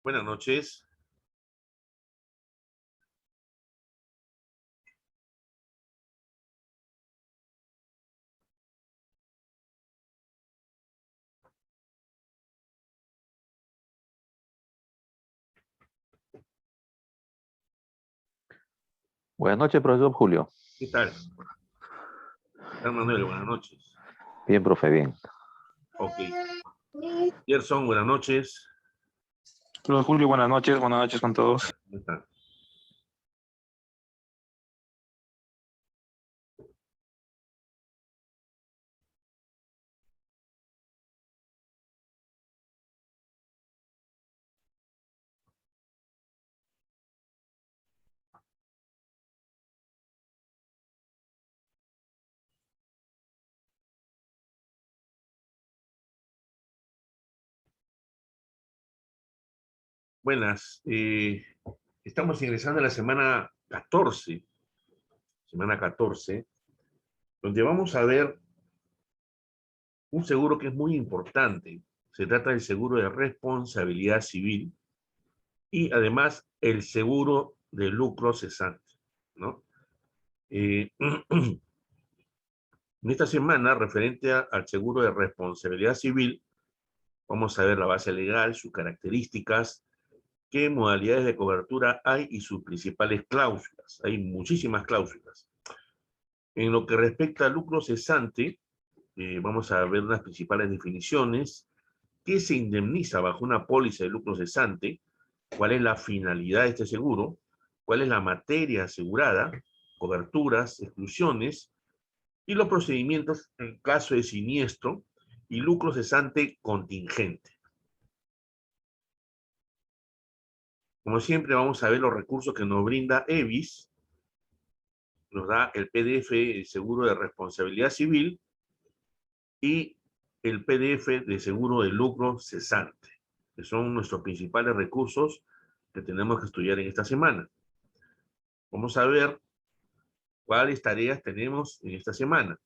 Buenas noches. Buenas noches, profesor Julio. ¿Qué tal? ¿Qué tal, Manuel? Buenas noches. Bien, profe, bien. Ok. Gerson, buenas noches. Hola Julio, buenas noches con todos. ¿Cómo están? Buenas. Estamos ingresando a la semana 14, donde vamos a ver un seguro que es muy importante. Se trata del seguro de responsabilidad civil y además el seguro de lucro cesante, ¿no? En esta semana, referente al seguro de responsabilidad civil, vamos a ver la base legal, sus características, qué modalidades de cobertura hay y sus principales cláusulas. Hay muchísimas cláusulas. En lo que respecta al lucro cesante, vamos a ver unas principales definiciones. ¿Qué se indemniza bajo una póliza de lucro cesante? ¿Cuál es la finalidad de este seguro? ¿Cuál es la materia asegurada? Coberturas, exclusiones y los procedimientos en caso de siniestro y lucro cesante contingente. Como siempre, vamos a ver los recursos que nos brinda EVIS. Nos da el PDF, el seguro de responsabilidad civil, y el PDF de seguro de lucro cesante, que son nuestros principales recursos que tenemos que estudiar en esta semana. Vamos a ver cuáles tareas tenemos en esta semana.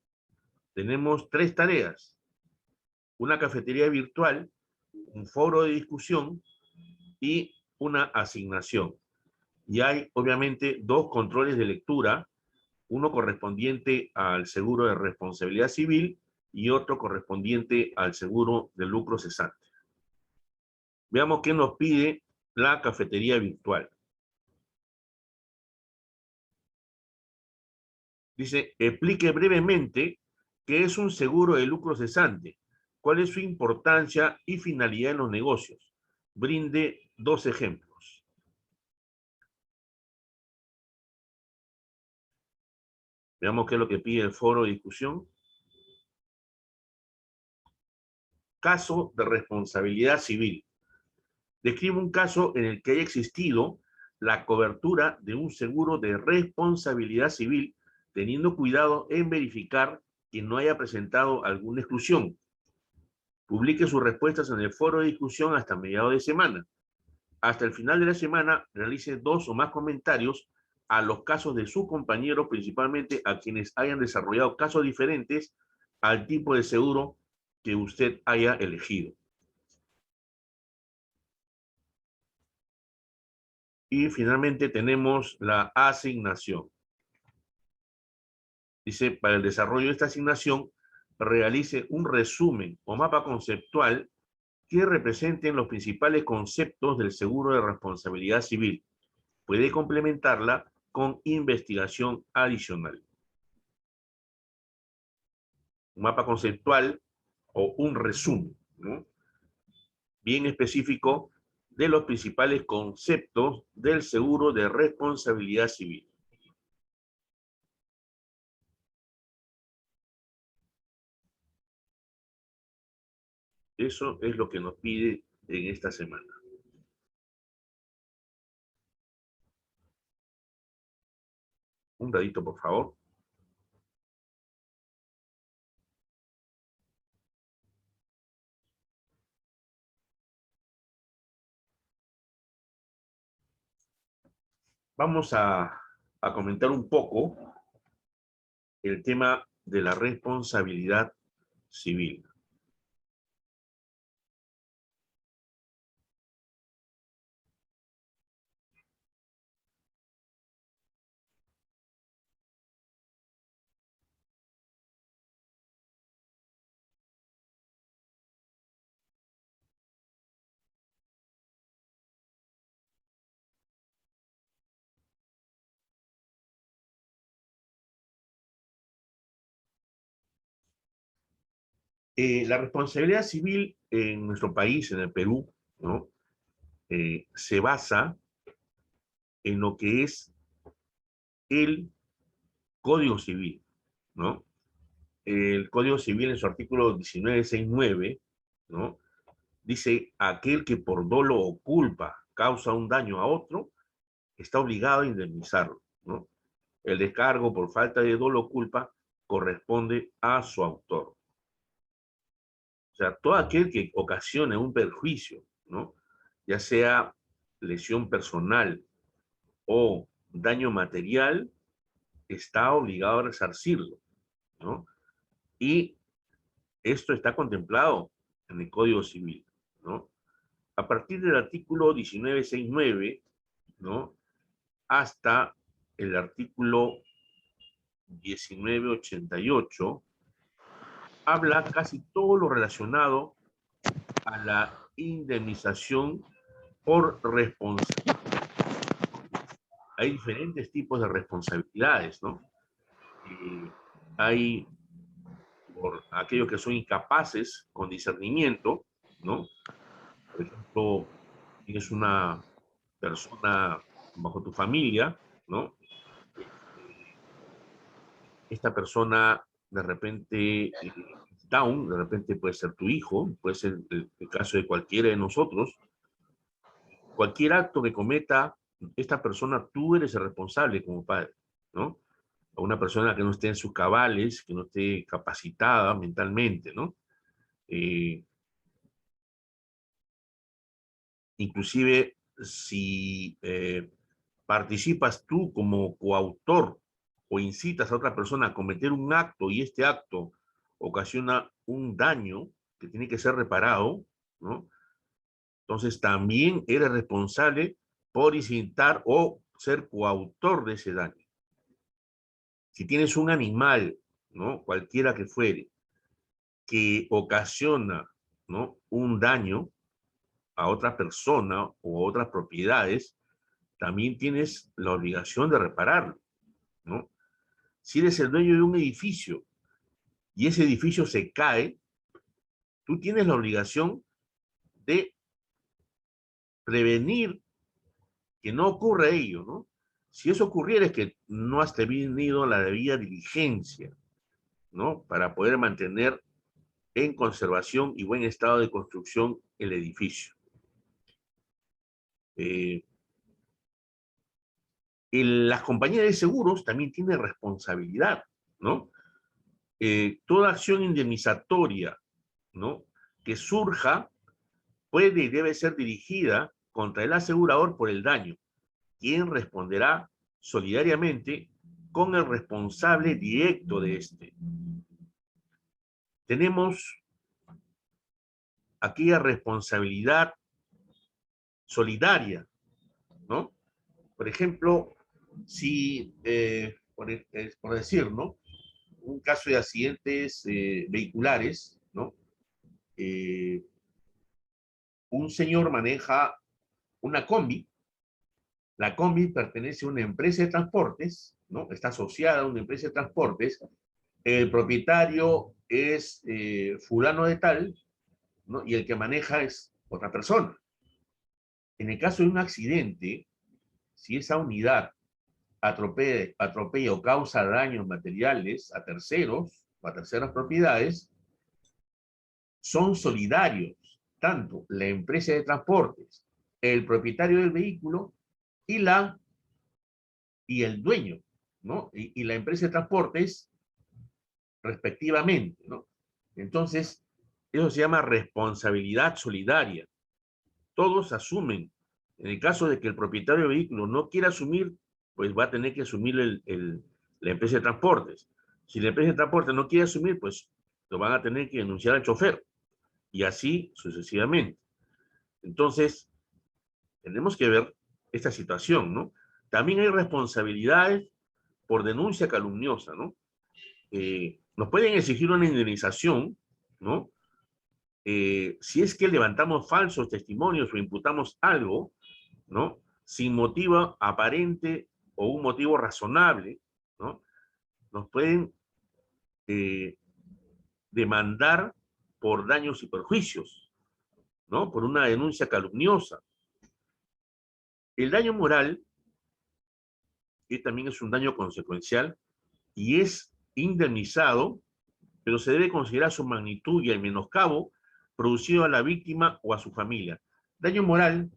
Tenemos 3 tareas: una cafetería virtual, un foro de discusión y una asignación. Y hay, obviamente, 2 controles de lectura, uno correspondiente al seguro de responsabilidad civil y otro correspondiente al seguro de lucro cesante. Veamos qué nos pide la cafetería virtual. Dice, explique brevemente qué es un seguro de lucro cesante, cuál es su importancia y finalidad en los negocios. Brinde 2 ejemplos. Veamos qué es lo que pide el foro de discusión. Caso de responsabilidad civil. Describe un caso en el que haya existido la cobertura de un seguro de responsabilidad civil, teniendo cuidado en verificar que no haya presentado alguna exclusión. Publique sus respuestas en el foro de discusión hasta mediados de semana. Hasta el final de la semana, realice 2 o más comentarios a los casos de sus compañeros, principalmente a quienes hayan desarrollado casos diferentes al tipo de seguro que usted haya elegido. Y finalmente tenemos la asignación. Dice, para el desarrollo de esta asignación, realice un resumen o mapa conceptual que representen los principales conceptos del seguro de responsabilidad civil. Puede complementarla con investigación adicional. Un mapa conceptual o un resumen, ¿no?, bien específico de los principales conceptos del seguro de responsabilidad civil. Eso es lo que nos pide en esta semana. Un dadito, por favor. Vamos a comentar un poco el tema de la responsabilidad civil. La responsabilidad civil en nuestro país, en el Perú, ¿no? Se basa en lo que es el Código Civil, ¿no? El Código Civil en su artículo 1969, ¿no? Dice, aquel que por dolo o culpa causa un daño a otro, está obligado a indemnizarlo, ¿no? El descargo por falta de dolo o culpa corresponde a su autor. O sea, todo aquel que ocasione un perjuicio, ¿no? Ya sea lesión personal o daño material, está obligado a resarcirlo, ¿no? Y esto está contemplado en el Código Civil, ¿no? A partir del artículo 1969, ¿no? Hasta el artículo 1988, habla casi todo lo relacionado a la indemnización por responsabilidad. Hay diferentes tipos de responsabilidades, ¿no? Hay por aquellos que son incapaces con discernimiento, ¿no? Por ejemplo, tienes una persona bajo tu familia, ¿no? Esta persona de repente down, de repente puede ser tu hijo, puede ser el caso de cualquiera de nosotros. Cualquier acto que cometa esta persona, tú eres el responsable como padre, ¿no? A una persona que no esté en sus cabales, que no esté capacitada mentalmente, ¿no? Eh, Inclusive si participas tú como coautor o incitas a otra persona a cometer un acto y este acto ocasiona un daño que tiene que ser reparado, ¿no? Entonces también eres responsable por incitar o ser coautor de ese daño. Si tienes un animal, ¿no? Cualquiera que fuere, que ocasiona, ¿no? Un daño a otra persona o a otras propiedades, también tienes la obligación de repararlo, ¿no? Si eres el dueño de un edificio y ese edificio se cae, tú tienes la obligación de prevenir que no ocurra ello, ¿no? Si eso ocurriera es que no has tenido la debida diligencia, ¿no? Para poder mantener en conservación y buen estado de construcción el edificio. Las compañías de seguros también tienen responsabilidad, ¿no? Toda acción indemnizatoria, ¿no? Que surja puede y debe ser dirigida contra el asegurador por el daño, quien responderá solidariamente con el responsable directo de este. Tenemos aquella responsabilidad solidaria, ¿no? Por ejemplo, si, por decir, ¿no? Un caso de accidentes vehiculares, ¿no? Un señor maneja una combi, la combi pertenece a una empresa de transportes, ¿no? Está asociada a una empresa de transportes, el propietario es fulano de tal, ¿no? Y el que maneja es otra persona. En el caso de un accidente, si esa unidad atropella o causa daños materiales a terceros o a terceras propiedades, son solidarios tanto la empresa de transportes, el propietario del vehículo y el dueño, ¿no? Y la empresa de transportes respectivamente, ¿no? Entonces, eso se llama responsabilidad solidaria. Todos asumen. En el caso de que el propietario del vehículo no quiera asumir, pues va a tener que asumir la empresa de transportes. Si la empresa de transportes no quiere asumir, pues lo van a tener que denunciar al chofer. Y así sucesivamente. Entonces, tenemos que ver esta situación, ¿no? También hay responsabilidades por denuncia calumniosa, ¿no? Nos pueden exigir una indemnización, ¿no? Si es que levantamos falsos testimonios o imputamos algo, ¿no? Sin motivo aparente o un motivo razonable, ¿no? Nos pueden demandar por daños y perjuicios, ¿no? Por una denuncia calumniosa. El daño moral, que también es un daño consecuencial, y es indemnizado, pero se debe considerar su magnitud y el menoscabo producido a la víctima o a su familia. Daño moral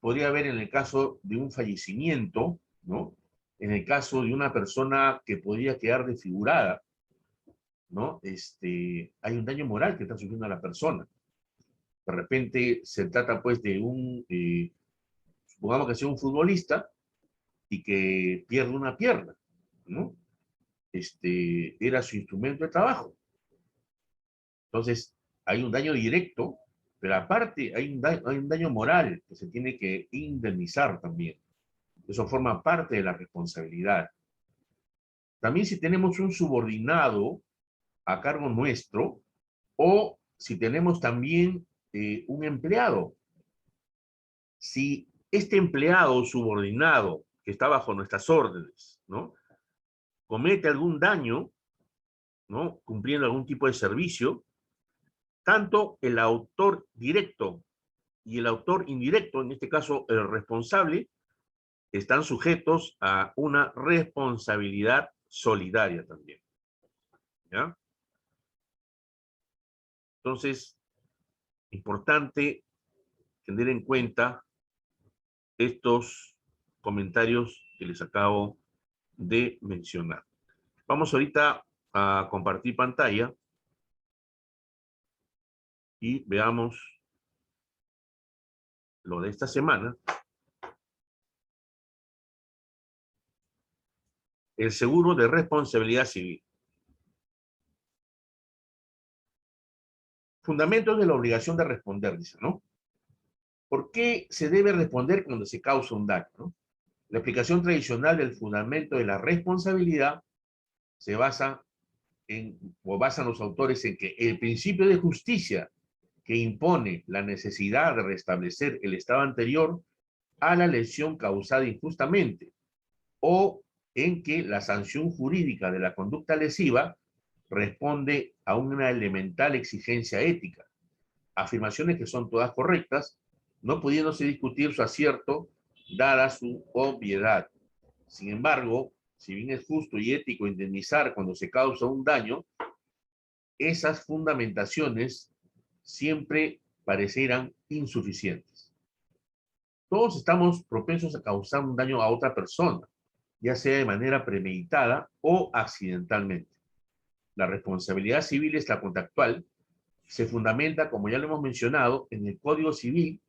podría haber en el caso de un fallecimiento, ¿no? En el caso de una persona que podría quedar desfigurada, ¿no? Hay un daño moral que está sufriendo la persona. De repente se trata pues de supongamos que sea un futbolista y que pierde una pierna, ¿no? Era su instrumento de trabajo. Entonces, hay un daño directo, pero aparte hay un daño moral que se tiene que indemnizar también. Eso forma parte de la responsabilidad. También si tenemos un subordinado a cargo nuestro, o si tenemos también un empleado. Si este empleado subordinado que está bajo nuestras órdenes, ¿no? comete algún daño, ¿no? Cumpliendo algún tipo de servicio, tanto el autor directo y el autor indirecto, en este caso el responsable, están sujetos a una responsabilidad solidaria también. ¿Ya? Entonces, importante tener en cuenta estos comentarios que les acabo de mencionar. Vamos ahorita a compartir pantalla y veamos lo de esta semana. El seguro de responsabilidad civil. Fundamentos de la obligación de responder, dice, ¿no? ¿Por qué se debe responder cuando se causa un daño, ¿no? La explicación tradicional del fundamento de la responsabilidad se basa o basan los autores en que el principio de justicia que impone la necesidad de restablecer el estado anterior a la lesión causada injustamente, o en que la sanción jurídica de la conducta lesiva responde a una elemental exigencia ética. Afirmaciones que son todas correctas, no pudiéndose discutir su acierto, dada su obviedad. Sin embargo, si bien es justo y ético indemnizar cuando se causa un daño, esas fundamentaciones siempre parecerán insuficientes. Todos estamos propensos a causar un daño a otra persona, ya sea de manera premeditada o accidentalmente. La responsabilidad civil extracontractual se fundamenta, como ya lo hemos mencionado, en el Código Civil,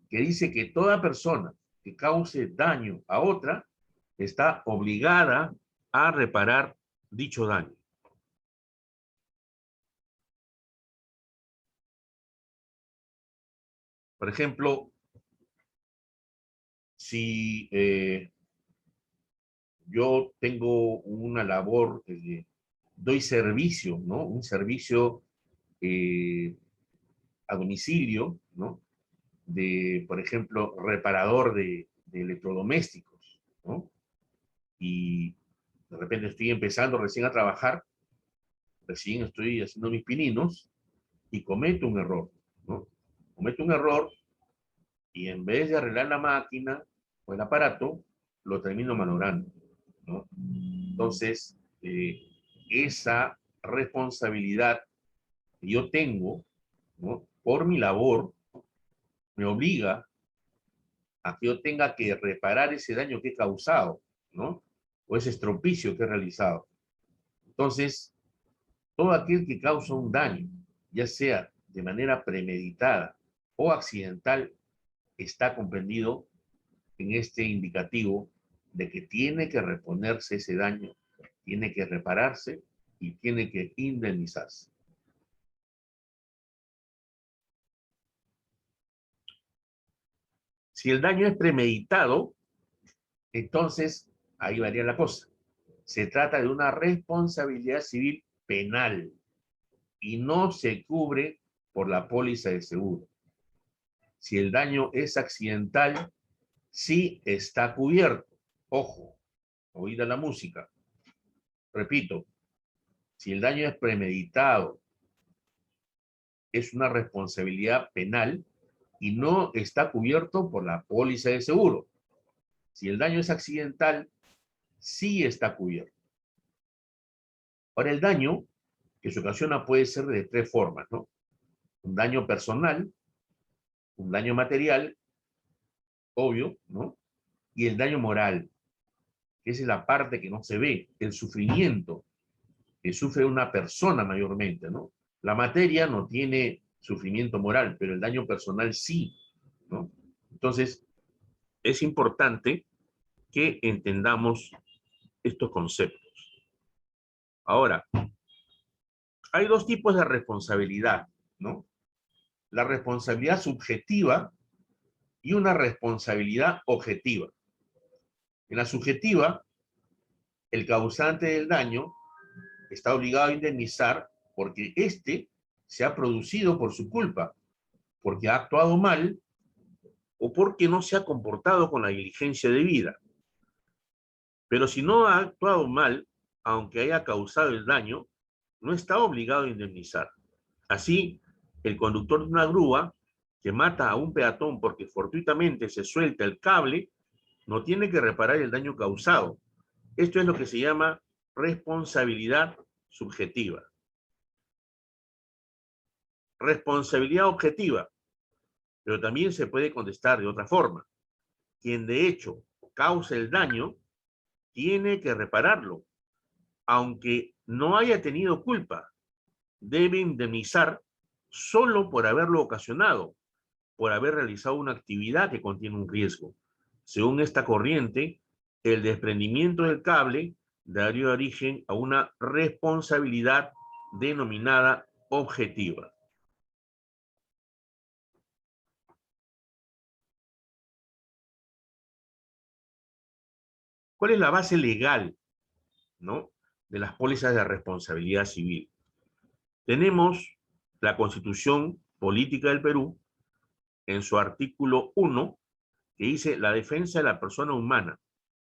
que dice que toda persona que cause daño a otra está obligada a reparar dicho daño. Por ejemplo, si yo tengo una labor, doy servicio, ¿no? Un servicio a domicilio, ¿no? Por ejemplo, reparador de electrodomésticos, ¿no? Y de repente estoy empezando recién a trabajar, recién estoy haciendo mis pininos y cometo un error, ¿no? Cometo un error y en vez de arreglar la máquina o el aparato, lo termino malogrando, ¿no? Entonces, esa responsabilidad que yo tengo, ¿no? Por mi labor, me obliga a que yo tenga que reparar ese daño que he causado, ¿no? O ese estropicio que he realizado. Entonces, todo aquel que causa un daño, ya sea de manera premeditada o accidental, está comprendido en este indicativo de que tiene que reponerse ese daño, tiene que repararse y tiene que indemnizarse. Si el daño es premeditado, entonces ahí varía la cosa. Se trata de una responsabilidad civil penal y no se cubre por la póliza de seguro. Si el daño es accidental, sí está cubierto. Ojo, oída la música. Repito, si el daño es premeditado es una responsabilidad penal y no está cubierto por la póliza de seguro. Si el daño es accidental, sí está cubierto. Ahora, el daño que se ocasiona puede ser de tres formas, ¿no? Un daño personal, un daño material, obvio, ¿no? Y el daño moral, que esa es la parte que no se ve, el sufrimiento que sufre una persona mayormente, ¿no? La materia no tiene sufrimiento moral, pero el daño personal sí, ¿no? Entonces, es importante que entendamos estos conceptos. Ahora, hay dos tipos de responsabilidad, ¿no? La responsabilidad subjetiva y una responsabilidad objetiva. En la subjetiva, el causante del daño está obligado a indemnizar porque éste se ha producido por su culpa, porque ha actuado mal o porque no se ha comportado con la diligencia debida. Pero si no ha actuado mal, aunque haya causado el daño, no está obligado a indemnizar. Así, el conductor de una grúa que mata a un peatón porque fortuitamente se suelta el cable, no tiene que reparar el daño causado. Esto es lo que se llama responsabilidad subjetiva. Responsabilidad objetiva, pero también se puede contestar de otra forma. Quien de hecho causa el daño, tiene que repararlo, aunque no haya tenido culpa. Debe indemnizar solo por haberlo ocasionado, por haber realizado una actividad que contiene un riesgo. Según esta corriente, el desprendimiento del cable daría origen a una responsabilidad denominada objetiva. ¿Cuál es la base legal, ¿no?, de las pólizas de responsabilidad civil? Tenemos la Constitución Política del Perú, en su artículo 1, que dice: la defensa de la persona humana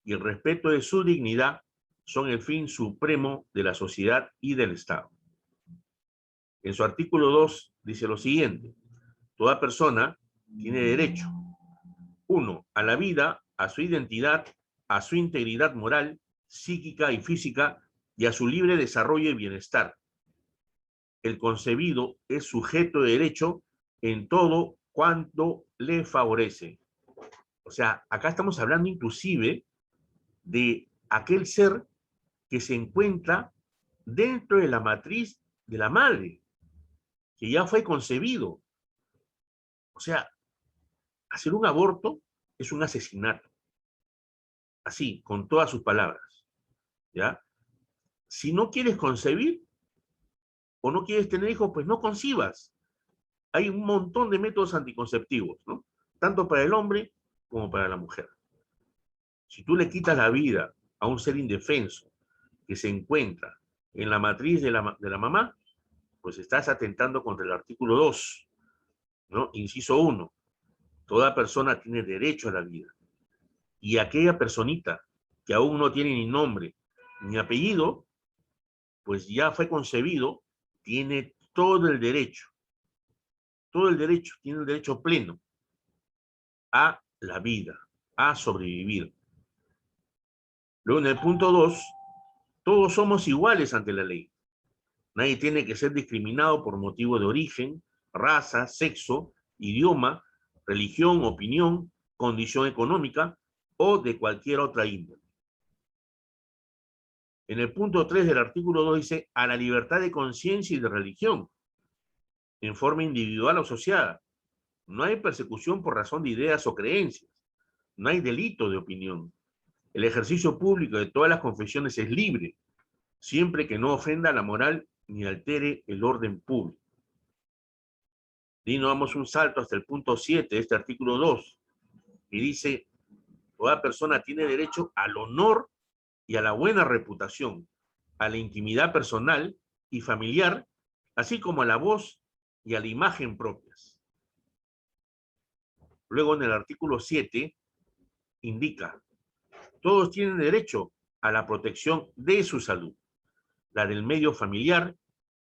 y el respeto de su dignidad son el fin supremo de la sociedad y del Estado. En su artículo 2 dice lo siguiente: toda persona tiene derecho, 1, a la vida, a su identidad, a su integridad moral, psíquica y física, y a su libre desarrollo y bienestar. El concebido es sujeto de derecho en todo cuanto le favorece. O sea, acá estamos hablando inclusive de aquel ser que se encuentra dentro de la matriz de la madre, que ya fue concebido. O sea, hacer un aborto es un asesinato. Así, con todas sus palabras, ¿ya? Si no quieres concebir o no quieres tener hijos, pues no concibas. Hay un montón de métodos anticonceptivos, ¿no? Tanto para el hombre como para la mujer. Si tú le quitas la vida a un ser indefenso que se encuentra en la matriz de la mamá, pues estás atentando contra el artículo 2, ¿no? Inciso 1. Toda persona tiene derecho a la vida. Y aquella personita que aún no tiene ni nombre ni apellido, pues ya fue concebido, tiene todo el derecho, tiene el derecho pleno a la vida, a sobrevivir. Luego, en el punto 2, todos somos iguales ante la ley. Nadie tiene que ser discriminado por motivo de origen, raza, sexo, idioma, religión, opinión, condición económica o de cualquier otra índole. En el punto 3 del artículo 2 dice: a la libertad de conciencia y de religión, en forma individual o asociada. No hay persecución por razón de ideas o creencias. No hay delito de opinión. El ejercicio público de todas las confesiones es libre, siempre que no ofenda la moral ni altere el orden público. Y nos damos un salto hasta el punto 7 de este artículo 2, y dice: toda persona tiene derecho al honor y a la buena reputación, a la intimidad personal y familiar, así como a la voz y a la imagen propias. Luego, en el artículo 7, indica: todos tienen derecho a la protección de su salud, la del medio familiar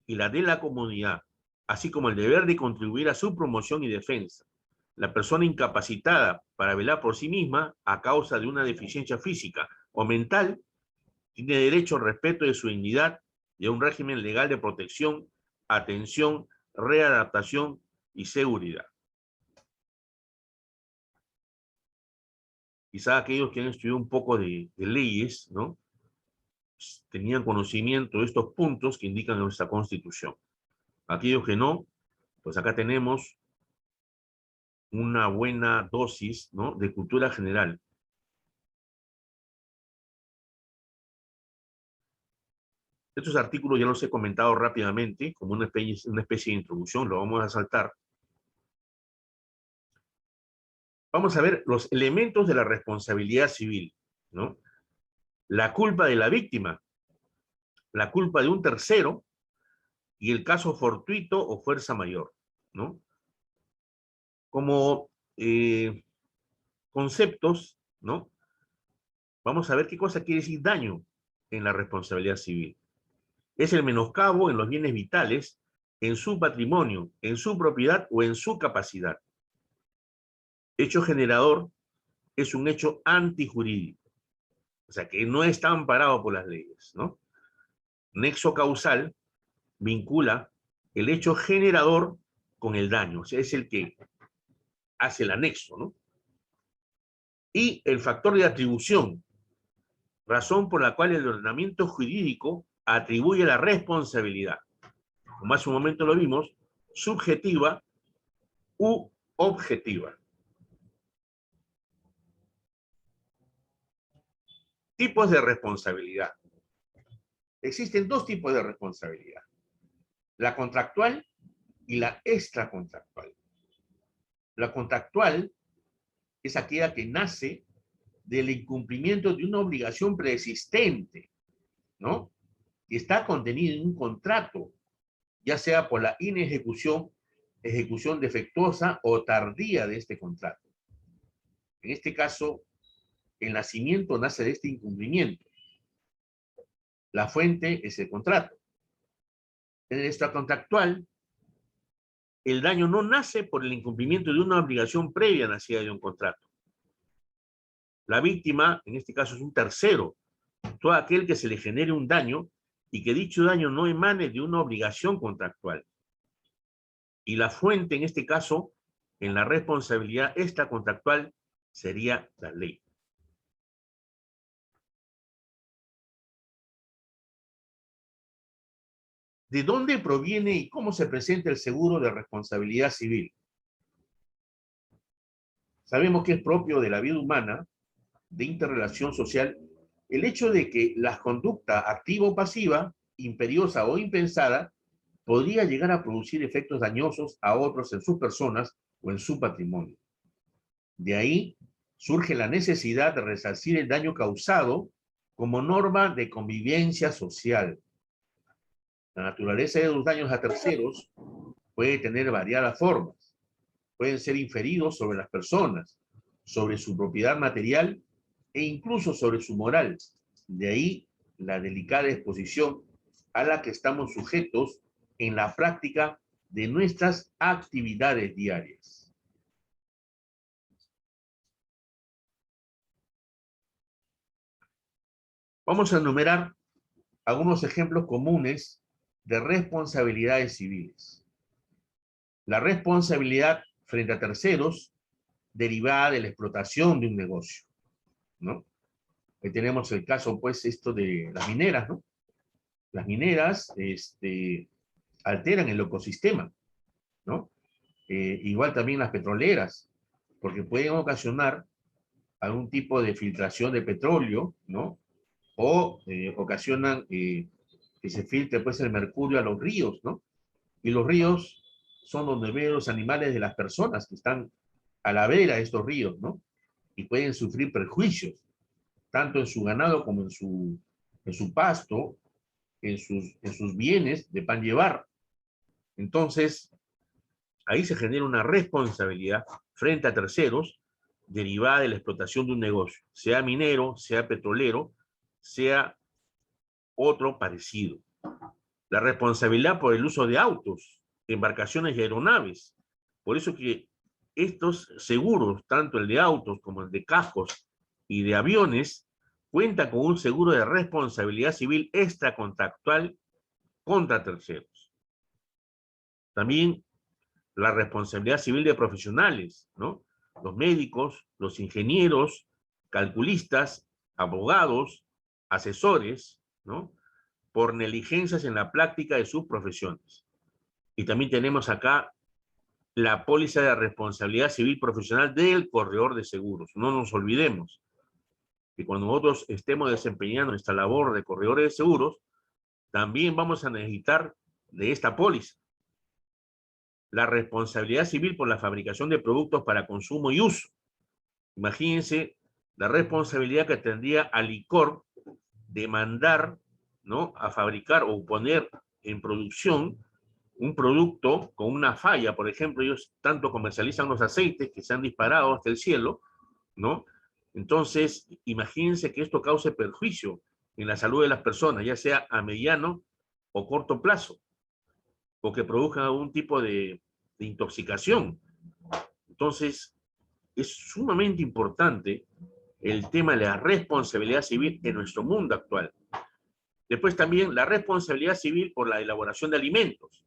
y la de la comunidad, así como el deber de contribuir a su promoción y defensa. La persona incapacitada para velar por sí misma a causa de una deficiencia física o mental tiene derecho al respeto de su dignidad y a un régimen legal de protección, atención, readaptación y seguridad. Quizá aquellos que han estudiado un poco de leyes, ¿no?, tenían conocimiento de estos puntos que indican nuestra Constitución. Aquellos que no, pues acá tenemos una buena dosis, ¿no?, de cultura general. Estos artículos ya los he comentado rápidamente, como una especie de introducción, lo vamos a saltar. Vamos a ver los elementos de la responsabilidad civil, ¿no? La culpa de la víctima, la culpa de un tercero y el caso fortuito o fuerza mayor, ¿no? Como conceptos, ¿no?, vamos a ver qué cosa quiere decir daño en la responsabilidad civil. Es el menoscabo en los bienes vitales, en su patrimonio, en su propiedad o en su capacidad. Hecho generador es un hecho antijurídico, o sea, que no está amparado por las leyes, ¿no? Nexo causal vincula el hecho generador con el daño, o sea, es el que hace el anexo, ¿no? Y el factor de atribución, razón por la cual el ordenamiento jurídico atribuye la responsabilidad, como hace un momento lo vimos, subjetiva u objetiva. Tipos de responsabilidad. Existen dos tipos de responsabilidad: la contractual y la extracontractual. La contractual es aquella que nace del incumplimiento de una obligación preexistente, ¿no?, que está contenida en un contrato, ya sea por la inejecución, ejecución defectuosa o tardía de este contrato. En este caso, el nacimiento nace de este incumplimiento. La fuente es el contrato. En el extracontractual, el daño no nace por el incumplimiento de una obligación previa nacida de un contrato. La víctima, en este caso, es un tercero, todo aquel que se le genere un daño y que dicho daño no emane de una obligación contractual. Y la fuente, en este caso, en la responsabilidad extracontractual, sería la ley. ¿De dónde proviene y cómo se presenta el seguro de responsabilidad civil? Sabemos que es propio de la vida humana, de interrelación social, el hecho de que la conducta activa o pasiva, imperiosa o impensada, podría llegar a producir efectos dañosos a otros en sus personas o en su patrimonio. De ahí surge la necesidad de resarcir el daño causado como norma de convivencia social. La naturaleza de los daños a terceros puede tener variadas formas. Pueden ser inferidos sobre las personas, sobre su propiedad material e incluso sobre su moral. De ahí la delicada exposición a la que estamos sujetos en la práctica de nuestras actividades diarias. Vamos a enumerar algunos ejemplos comunes de responsabilidades civiles. La responsabilidad frente a terceros derivada de la explotación de un negocio, ¿no? Ahí tenemos el caso, pues, esto de las mineras, ¿no? Las mineras alteran el ecosistema, ¿no? Igual también las petroleras, porque pueden ocasionar algún tipo de filtración de petróleo, ¿no? O ocasionan que se filtre, pues, el mercurio a los ríos, ¿no? Y los ríos son donde viven los animales de las personas que están a la vera de estos ríos, ¿no? Y pueden sufrir perjuicios, tanto en su ganado como en su pasto, en sus bienes de pan llevar. Entonces, ahí se genera una responsabilidad frente a terceros derivada de la explotación de un negocio, sea minero, sea petrolero, sea otro parecido. La responsabilidad por el uso de autos embarcaciones y aeronaves. Por eso que estos seguros, tanto el de autos como el de cascos y de aviones, cuentan con un seguro de responsabilidad civil extracontractual contra terceros. También la responsabilidad civil de profesionales, ¿no? Los médicos, los ingenieros, calculistas, abogados, asesores, ¿no? Por negligencias en la práctica de sus profesiones. Y también tenemos acá la póliza de responsabilidad civil profesional del corredor de seguros. No nos olvidemos que cuando nosotros estemos desempeñando esta labor de corredores de seguros, también vamos a necesitar de esta póliza. La responsabilidad civil por la fabricación de productos para consumo y uso. Imagínense la responsabilidad que tendría al licor de mandar, ¿no?, a fabricar o poner en producción un producto con una falla. Por ejemplo, ellos tanto comercializan los aceites que se han disparado hasta el cielo, ¿no? Entonces, imagínense que esto cause perjuicio en la salud de las personas, ya sea a mediano o corto plazo, o que produzcan algún tipo de intoxicación. Entonces, es sumamente importante el tema de la responsabilidad civil en nuestro mundo actual. Después también la responsabilidad civil por la elaboración de alimentos.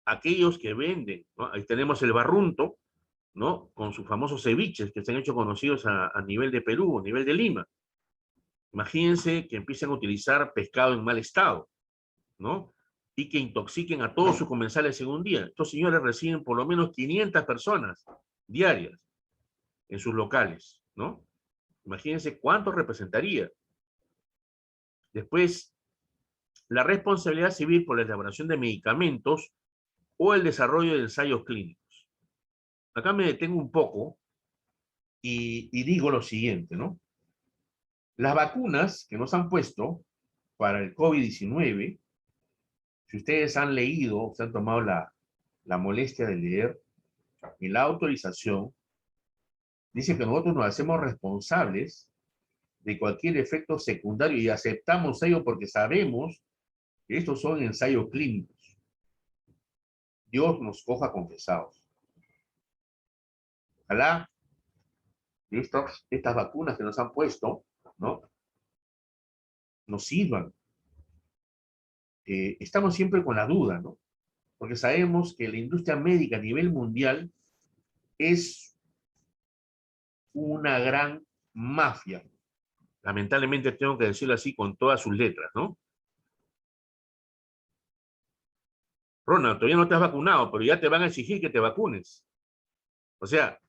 Aquellos que venden, ¿no? Ahí tenemos el barrunto, ¿no?, con sus famosos ceviches que se han hecho conocidos a nivel de Perú, a nivel de Lima. Imagínense que empiecen a utilizar pescado en mal estado, ¿no?, y que intoxiquen a todos sus comensales en un día. Estos señores reciben por lo menos 500 personas diarias en sus locales, ¿no? Imagínense cuánto representaría. Después, la responsabilidad civil por la elaboración de medicamentos o el desarrollo de ensayos clínicos. Acá me detengo un poco y digo lo siguiente, ¿no? Las vacunas que nos han puesto para el COVID-19, si ustedes han leído, se han tomado la molestia de leer en la autorización, dice que nosotros nos hacemos responsables de cualquier efecto secundario y aceptamos ello porque sabemos que estos son ensayos clínicos. Dios nos coja confesados. Ojalá estas vacunas que nos han puesto, ¿no?, nos sirvan. Estamos siempre con la duda, ¿no? Porque sabemos que la industria médica a nivel mundial es una gran mafia. Lamentablemente tengo que decirlo así con todas sus letras, ¿no? Ronald, todavía no te has vacunado, pero ya te van a exigir que te vacunes. O sea,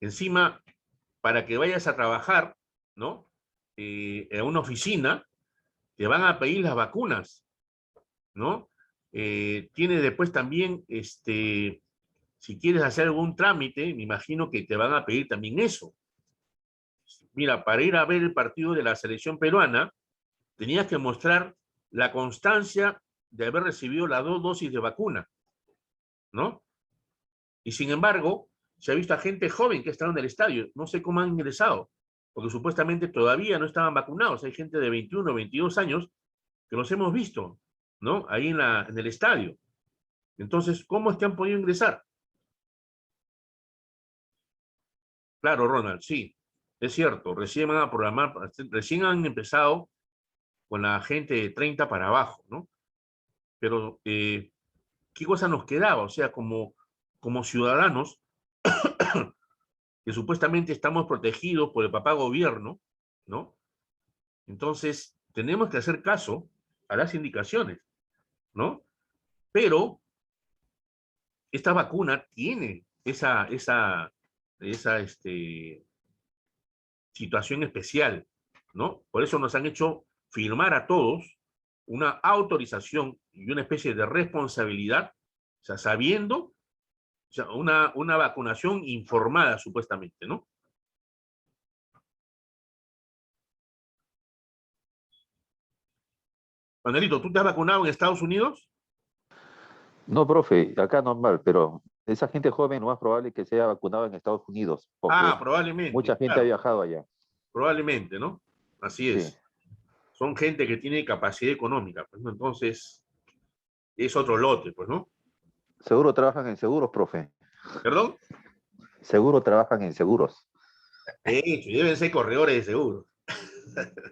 encima, para que vayas a trabajar, ¿no?, en una oficina, te van a pedir las vacunas, ¿no? Tiene después también, si quieres hacer algún trámite, me imagino que te van a pedir también eso. Mira, para ir a ver el partido de la selección peruana, tenías que mostrar la constancia de haber recibido las 2 dosis de vacuna, ¿no? Y sin embargo, se ha visto a gente joven que ha estado en el estadio. No sé cómo han ingresado, porque supuestamente todavía no estaban vacunados. Hay gente de 21, 22 años que los hemos visto, ¿no?, ahí en el estadio. Entonces, ¿cómo es que han podido ingresar? Claro, Ronald, sí, es cierto. Recién van a programar, recién han empezado con la gente de 30 para abajo, ¿no? Pero, ¿qué cosa nos quedaba? O sea, como ciudadanos, que supuestamente estamos protegidos por el papá gobierno, ¿no? Entonces, tenemos que hacer caso a las indicaciones, ¿no? Pero esta vacuna tiene esa situación especial, ¿no? Por eso nos han hecho firmar a todos una autorización y una especie de responsabilidad, o sea, sabiendo, o sea, una vacunación informada, supuestamente, ¿no? Manuelito, ¿tú te has vacunado en Estados Unidos? No, profe, acá normal, pero esa gente joven lo más probable es que sea vacunado en Estados Unidos, Ah, porque probablemente, mucha gente ha claro, viajado allá. probablemente, ¿no? Así Sí, es. Son gente que tiene capacidad económica, pues, ¿no? Entonces, es otro lote, pues, ¿no? Seguro trabajan en seguros, profe. ¿Perdón? Seguro trabajan en seguros. De hecho, deben ser corredores de seguro.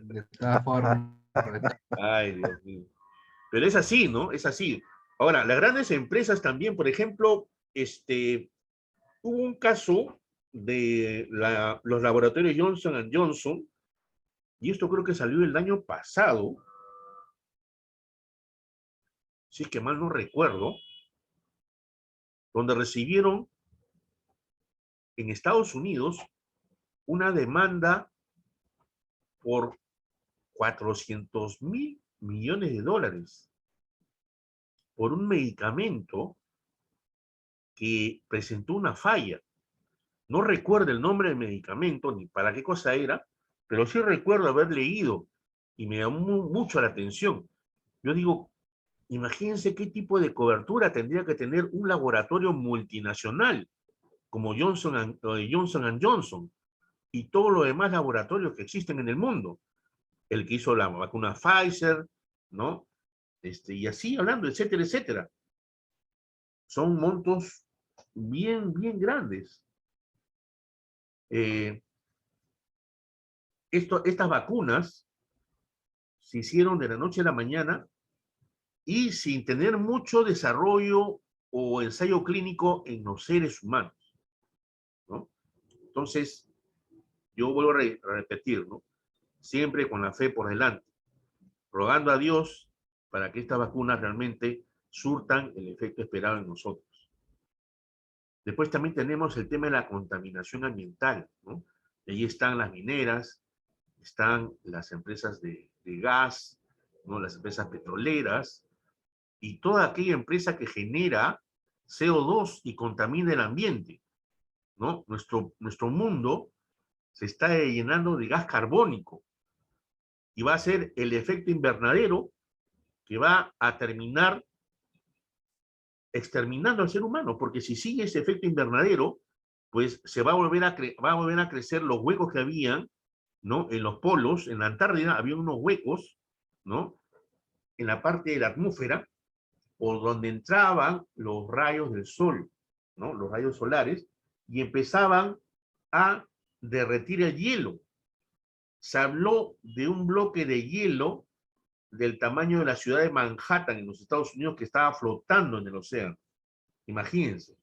De todas formas. Ay, Dios mío. Pero es así, ¿no? Es así. Ahora, las grandes empresas también, por ejemplo, hubo un caso de los laboratorios Johnson Johnson, y esto creo que salió el año pasado, si es que mal no recuerdo, donde recibieron en Estados Unidos una demanda por 400.000 millones de dólares por un medicamento que presentó una falla. No recuerdo el nombre del medicamento ni para qué cosa era, pero sí recuerdo haber leído y me llamó mucho la atención. Yo digo, imagínense qué tipo de cobertura tendría que tener un laboratorio multinacional como Johnson Johnson y todos los demás laboratorios que existen en el mundo. El que hizo la vacuna Pfizer, ¿no? Y así hablando, etcétera, etcétera. Son montos bien, bien grandes. Estas vacunas se hicieron de la noche a la mañana y sin tener mucho desarrollo o ensayo clínico en los seres humanos, ¿no? Entonces, yo vuelvo a repetir, ¿no? Siempre con la fe por delante, rogando a Dios para que estas vacunas realmente surtan el efecto esperado en nosotros. Después también tenemos el tema de la contaminación ambiental, ¿no? Allí están las mineras, están las empresas de gas, ¿no? Las empresas petroleras, y toda aquella empresa que genera CO2 y contamina el ambiente, ¿no? Nuestro mundo se está llenando de gas carbónico y va a ser el efecto invernadero que va a terminar exterminando al ser humano, porque si sigue ese efecto invernadero, pues se va a volver a crecer los huecos que habían, ¿no? En los polos, en la Antártida, había unos huecos, ¿no? En la parte de la atmósfera, por donde entraban los rayos del sol, ¿no? Los rayos solares, y empezaban a derretir el hielo. Se habló de un bloque de hielo del tamaño de la ciudad de Manhattan en los Estados Unidos que estaba flotando en el océano. Imagínense,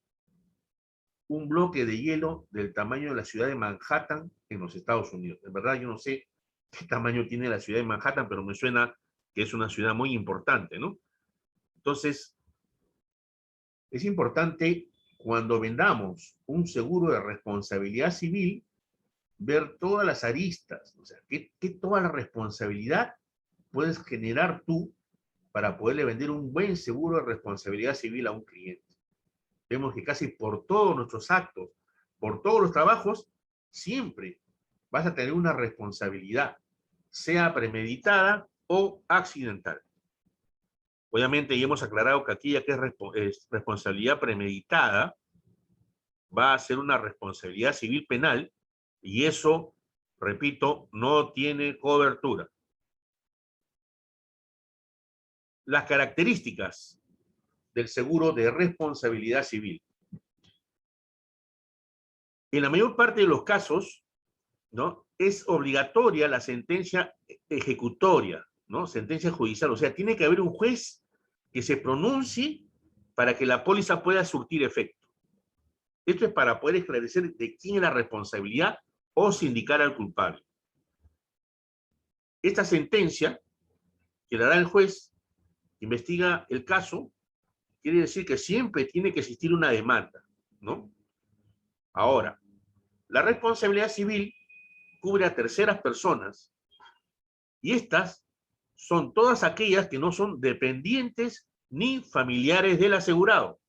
un bloque de hielo del tamaño de la ciudad de Manhattan en los Estados Unidos. En verdad, yo no sé qué tamaño tiene la ciudad de Manhattan, pero me suena que es una ciudad muy importante, ¿no? Entonces, es importante cuando vendamos un seguro de responsabilidad civil, ver todas las aristas, o sea, qué toda la responsabilidad puedes generar tú para poderle vender un buen seguro de responsabilidad civil a un cliente. Vemos que casi por todos nuestros actos, por todos los trabajos, siempre vas a tener una responsabilidad, sea premeditada o accidental. Obviamente, ya hemos aclarado que aquella que es responsabilidad premeditada va a ser una responsabilidad civil penal y eso, repito, no tiene cobertura. Las características del seguro de responsabilidad civil. En la mayor parte de los casos, ¿no? Es obligatoria la sentencia ejecutoria, ¿no? Sentencia judicial. O sea, tiene que haber un juez que se pronuncie para que la póliza pueda surtir efecto. Esto es para poder esclarecer de quién es la responsabilidad o sindicar al culpable. Esta sentencia que dará el juez que investiga el caso quiere decir que siempre tiene que existir una demanda, ¿no? Ahora, la responsabilidad civil cubre a terceras personas y estas son todas aquellas que no son dependientes ni familiares del asegurado.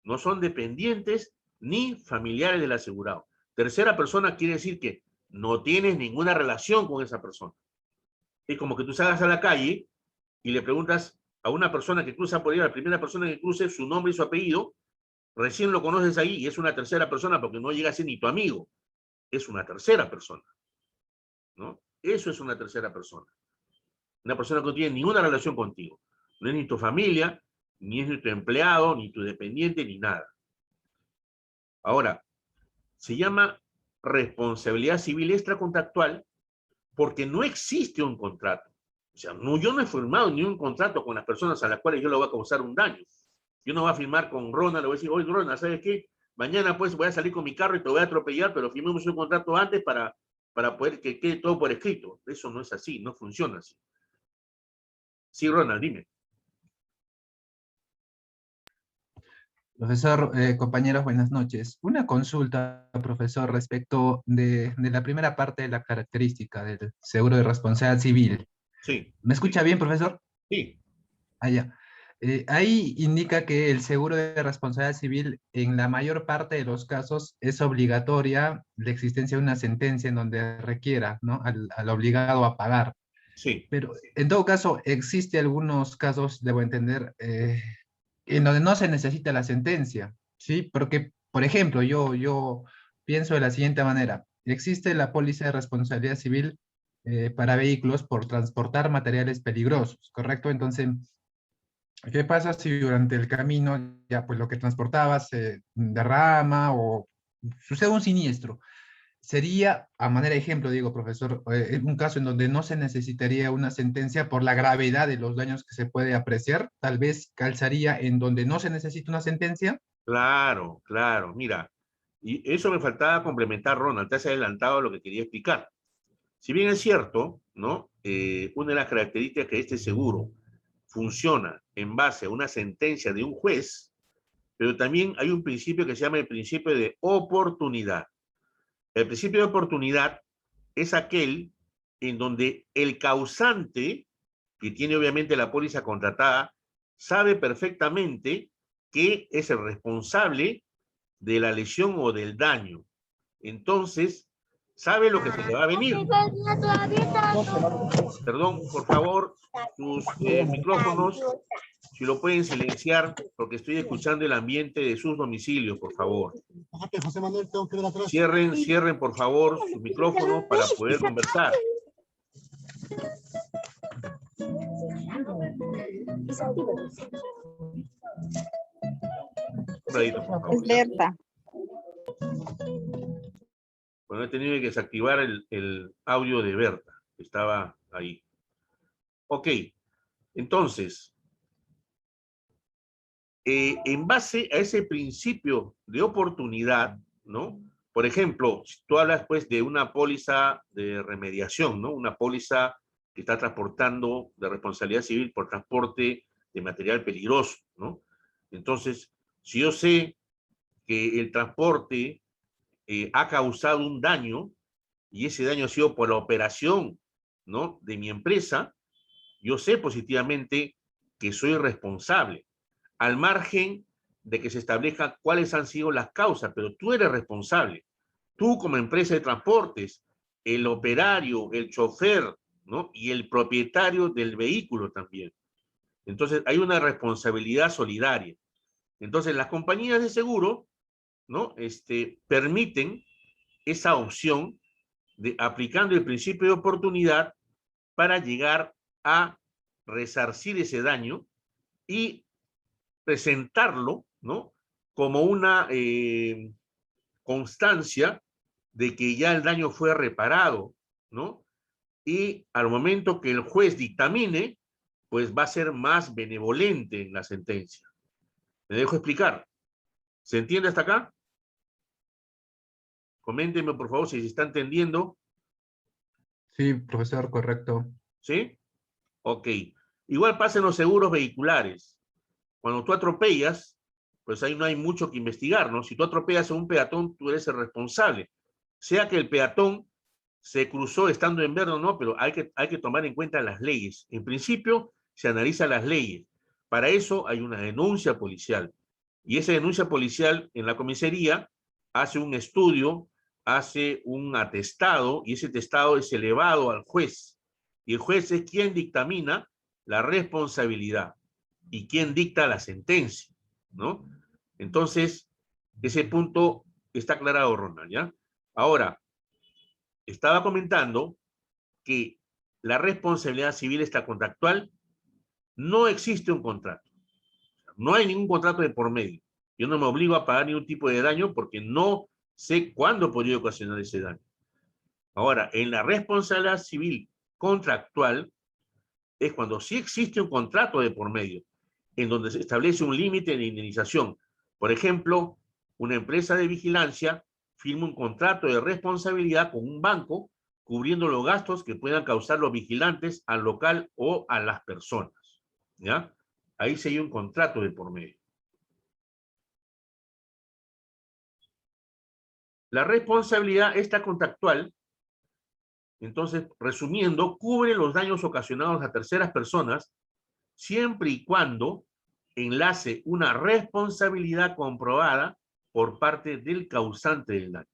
No son dependientes ni familiares del asegurado. Tercera persona quiere decir que no tienes ninguna relación con esa persona. Es como que tú salgas a la calle y le preguntas a una persona que cruza por ahí, a la primera persona que cruce, su nombre y su apellido, recién lo conoces ahí y es una tercera persona porque no llega a ser ni tu amigo. Es una tercera persona, ¿no? Eso es una tercera persona. Una persona que no tiene ninguna relación contigo. No es ni tu familia, ni es ni tu empleado, ni tu dependiente, ni nada. Ahora, se llama responsabilidad civil extracontractual porque no existe un contrato. O sea, no, yo no he firmado ni un contrato con las personas a las cuales yo le voy a causar un daño. Yo no voy a firmar con Ronald, le voy a decir, oye, Ronald, ¿sabes qué? Mañana pues voy a salir con mi carro y te voy a atropellar, pero firmemos un contrato antes para poder que quede todo por escrito. Eso no es así, no funciona así. Sí, Ronald, dime. Profesor, compañeros, buenas noches. Una consulta, profesor, respecto de la primera parte de la característica del seguro de responsabilidad civil. Sí, ¿Me escucha bien, profesor? sí, Allá. Ahí indica que el seguro de responsabilidad civil, en la mayor parte de los casos, es obligatoria la existencia de una sentencia en donde requiera, ¿no? al obligado a pagar. sí. Pero en todo caso, existe algunos casos, debo entender, en donde no se necesita la sentencia, ¿sí? Porque, por ejemplo, yo pienso de la siguiente manera. Existe la póliza de responsabilidad civil para vehículos por transportar materiales peligrosos, ¿correcto? Entonces, ¿qué pasa si durante el camino ya pues lo que transportabas se derrama o sucede un siniestro? Sería, a manera de ejemplo, digo, profesor, un caso en donde no se necesitaría una sentencia por la gravedad de los daños que se puede apreciar, tal vez calzaría en donde no se necesita una sentencia. Claro, claro. Mira, y eso me faltaba complementar, Ronald. Te has adelantado lo que quería explicar. Si bien es cierto, ¿no? Una de las características que este seguro funciona en base a una sentencia de un juez, pero también hay un principio que se llama el principio de oportunidad. El principio de oportunidad es aquel en donde el causante, que tiene obviamente la póliza contratada, sabe perfectamente que es el responsable de la lesión o del daño. Entonces, sabe lo que se le va a venir. Perdón, por favor, sus micrófonos, si lo pueden silenciar, porque estoy escuchando el ambiente de sus domicilios, por favor. Cierren, por favor, sus micrófonos para poder conversar. Un ratito, por favor. Es Berta. Bueno, he tenido que desactivar el audio de Berta, que estaba ahí. Ok, entonces, en base a ese principio de oportunidad, ¿no? Por ejemplo, si tú hablas pues de una póliza de remediación, ¿no? Una póliza que está transportando de responsabilidad civil por transporte de material peligroso, ¿no? Entonces, si yo sé que el transporte ha causado un daño y ese daño ha sido por la operación, ¿no? De mi empresa, yo sé positivamente que soy responsable, al margen de que se establezca cuáles han sido las causas, pero tú eres responsable. Tú como empresa de transportes, el operario, el chofer, ¿no? Y el propietario del vehículo también. Entonces hay una responsabilidad solidaria. Entonces las compañías de seguro, ¿no? Permiten esa opción de aplicando el principio de oportunidad para llegar a resarcir ese daño y presentarlo, ¿no? Como una constancia de que ya el daño fue reparado, ¿no? Y al momento que el juez dictamine, pues va a ser más benevolente en la sentencia. ¿Me dejo explicar? ¿Se entiende hasta acá? Coméntenme, por favor, si se está entendiendo. Sí, profesor, correcto. ¿Sí? Ok. Igual pasa en los seguros vehiculares. Cuando tú atropellas, pues ahí no hay mucho que investigar, ¿no? Si tú atropellas a un peatón, tú eres el responsable. Sea que el peatón se cruzó estando en verde o no, pero hay que tomar en cuenta las leyes. En principio, se analizan las leyes. Para eso hay una denuncia policial. Y esa denuncia policial en la comisaría hace un estudio, hace un atestado, y ese atestado es elevado al juez. Y el juez es quien dictamina la responsabilidad y quien dicta la sentencia, ¿no? Entonces, ese punto está aclarado, Ronald, ¿ya? Ahora, estaba comentando que la responsabilidad civil extracontractual no existe un contrato. No hay ningún contrato de por medio. Yo no me obligo a pagar ningún tipo de daño porque no sé cuándo podría ocasionar ese daño. Ahora, en la responsabilidad civil contractual es cuando sí existe un contrato de por medio, en donde se establece un límite de indemnización. Por ejemplo, una empresa de vigilancia firma un contrato de responsabilidad con un banco cubriendo los gastos que puedan causar los vigilantes al local o a las personas. ¿Ya? Ahí se hay un contrato de por medio. La responsabilidad esta contractual, entonces, resumiendo, cubre los daños ocasionados a terceras personas siempre y cuando enlace una responsabilidad comprobada por parte del causante del daño.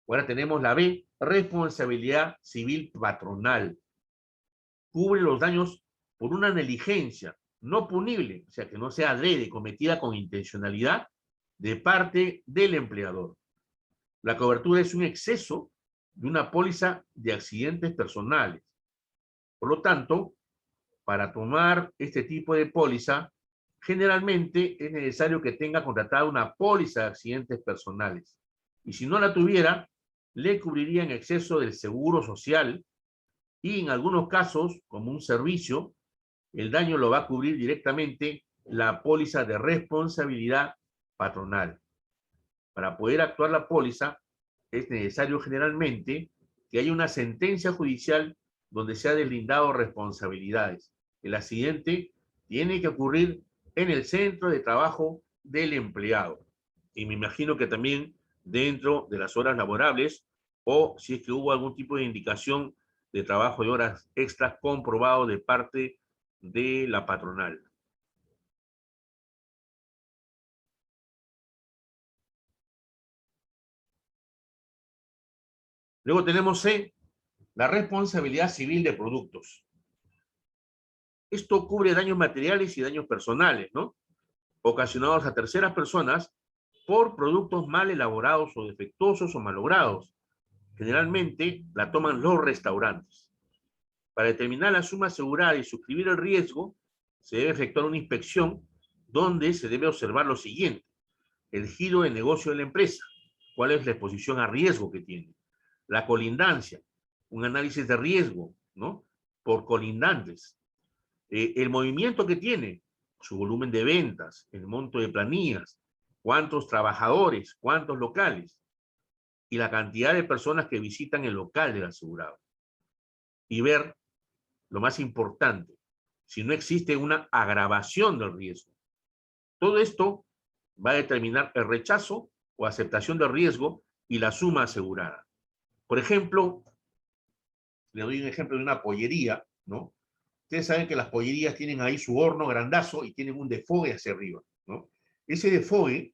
Ahora tenemos la B, responsabilidad civil patronal. Cubre los daños por una negligencia no punible, o sea, que no sea adrede, cometida con intencionalidad de parte del empleador. La cobertura es un exceso de una póliza de accidentes personales. Por lo tanto, para tomar este tipo de póliza, generalmente es necesario que tenga contratada una póliza de accidentes personales. Y si no la tuviera, le cubriría en exceso del seguro social y en algunos casos, como un servicio, el daño lo va a cubrir directamente la póliza de responsabilidad patronal. Para poder actuar la póliza, es necesario generalmente que haya una sentencia judicial donde se ha deslindado responsabilidades. El accidente tiene que ocurrir en el centro de trabajo del empleado. Y me imagino que también dentro de las horas laborables o si es que hubo algún tipo de indicación de trabajo de horas extras comprobado de parte de la patronal. Luego tenemos C, la responsabilidad civil de productos. Esto cubre daños materiales y daños personales, ¿no? Ocasionados a terceras personas por productos mal elaborados o defectuosos o malogrados. Generalmente la toman los restaurantes. Para determinar la suma asegurada y suscribir el riesgo, se debe efectuar una inspección donde se debe observar lo siguiente: el giro de negocio de la empresa, cuál es la exposición a riesgo que tiene, la colindancia, un análisis de riesgo, ¿no? Por colindantes, el movimiento que tiene, su volumen de ventas, el monto de planillas, cuántos trabajadores, cuántos locales, y la cantidad de personas que visitan el local del asegurado. Y ver, lo más importante, si no existe una agravación del riesgo. Todo esto va a determinar el rechazo o aceptación del riesgo y la suma asegurada. Por ejemplo, le doy un ejemplo de una pollería, ¿no? Ustedes saben que las pollerías tienen ahí su horno grandazo y tienen un defogue hacia arriba, ¿no? Ese defogue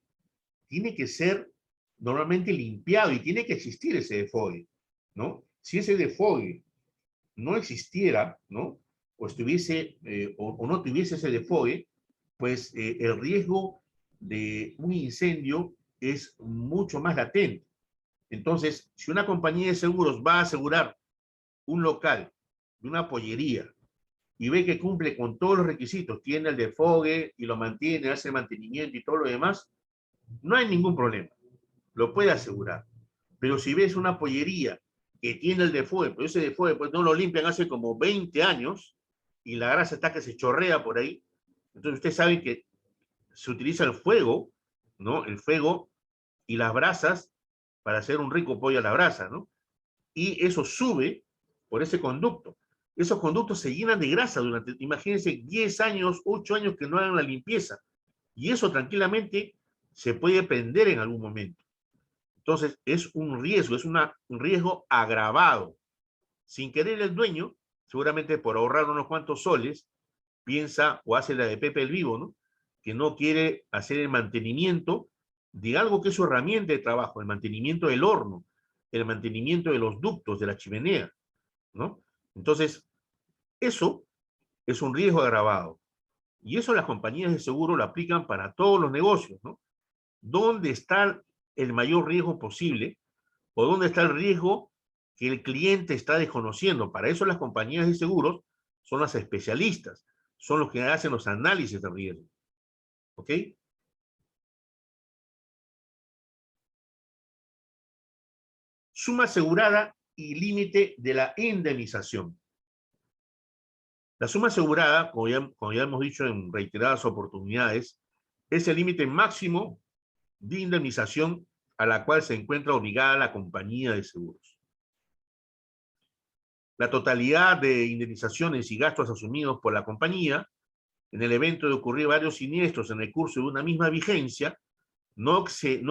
tiene que ser normalmente limpiado y tiene que existir ese defogue, ¿no? Si ese defogue no existiera, ¿no? O estuviese, o no tuviese ese defogue, pues el riesgo de un incendio es mucho más latente. Entonces, si una compañía de seguros va a asegurar un local de una pollería y ve que cumple con todos los requisitos, tiene el defogue y lo mantiene, hace mantenimiento y todo lo demás, no hay ningún problema, lo puede asegurar. Pero si ves una pollería que tiene el defogue, pero ese defogue pues no lo limpian hace como 20 años y la grasa está que se chorrea por ahí, entonces ustedes saben que se utiliza el fuego, ¿no? El fuego y las brasas para hacer un rico pollo a la brasa, ¿no? Y eso sube por ese conducto. Esos conductos se llenan de grasa durante, imagínense, 10 años, 8 años que no hagan la limpieza. Y eso tranquilamente se puede prender en algún momento. Entonces, es un riesgo, es un riesgo agravado. Sin querer el dueño, seguramente por ahorrar unos cuantos soles, piensa o hace la de Pepe el Vivo, ¿no? Que no quiere hacer el mantenimiento de algo que es su herramienta de trabajo, el mantenimiento del horno, el mantenimiento de los ductos, de la chimenea, ¿no? Entonces, eso es un riesgo agravado. Y eso las compañías de seguro lo aplican para todos los negocios, ¿no? ¿Dónde está el mayor riesgo posible? ¿O dónde está el riesgo que el cliente está desconociendo? Para eso las compañías de seguros son las especialistas. son los que hacen los análisis de riesgo. ¿Ok? Suma asegurada y límite de la indemnización. La suma asegurada, como ya hemos dicho en reiteradas oportunidades, es el límite máximo de indemnización a la cual se encuentra obligada la compañía de seguros. La totalidad de indemnizaciones y gastos asumidos por la compañía en el evento de ocurrir varios siniestros en el curso de una misma vigencia no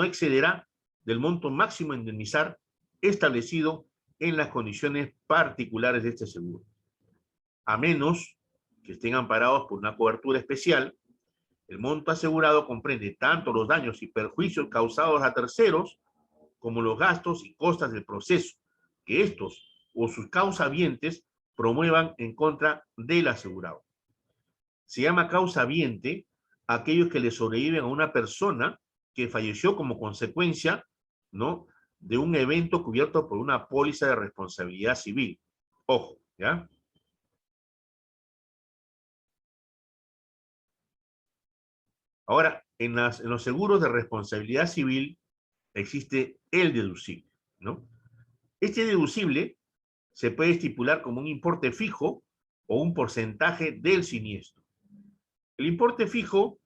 excederá del monto máximo a indemnizar establecido en las condiciones particulares de este seguro, a menos que estén amparados por una cobertura especial. El monto asegurado comprende tanto los daños y perjuicios causados a terceros como los gastos y costas del proceso que estos o sus causavientes promuevan en contra del asegurado. Se llama causaviente a aquellos que le sobreviven a una persona que falleció como consecuencia, ¿no?, de un evento cubierto por una póliza de responsabilidad civil. Ojo, ¿ya? Ahora, en los seguros de responsabilidad civil existe el deducible, ¿no? Este deducible se puede estipular como un importe fijo o un porcentaje del siniestro. El importe fijo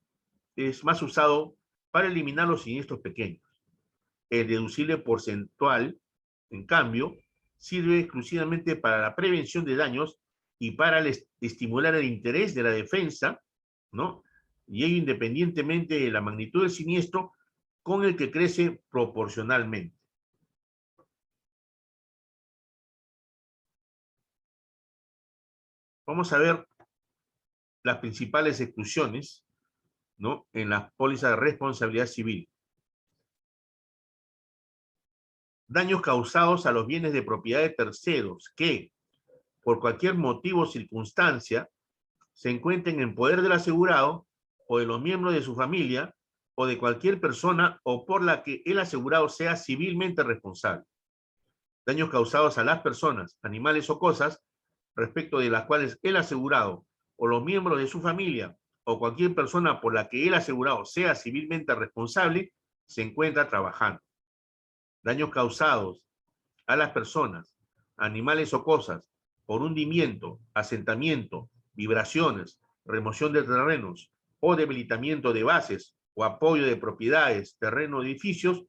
es más usado para eliminar los siniestros pequeños. El deducible porcentual, en cambio, sirve exclusivamente para la prevención de daños y para estimular el interés de la defensa, ¿no?, y ello independientemente de la magnitud del siniestro con el que crece proporcionalmente. Vamos a ver las principales exclusiones, ¿no?, en las pólizas de responsabilidad civil. Daños causados a los bienes de propiedad de terceros que, por cualquier motivo o circunstancia, se encuentren en poder del asegurado o de los miembros de su familia o de cualquier persona o por la que el asegurado sea civilmente responsable. Daños causados a las personas, animales o cosas respecto de las cuales el asegurado o los miembros de su familia o cualquier persona por la que el asegurado sea civilmente responsable se encuentra trabajando. Daños causados a las personas, animales o cosas por hundimiento, asentamiento, vibraciones, remoción de terrenos o debilitamiento de bases o apoyo de propiedades, terreno, edificios,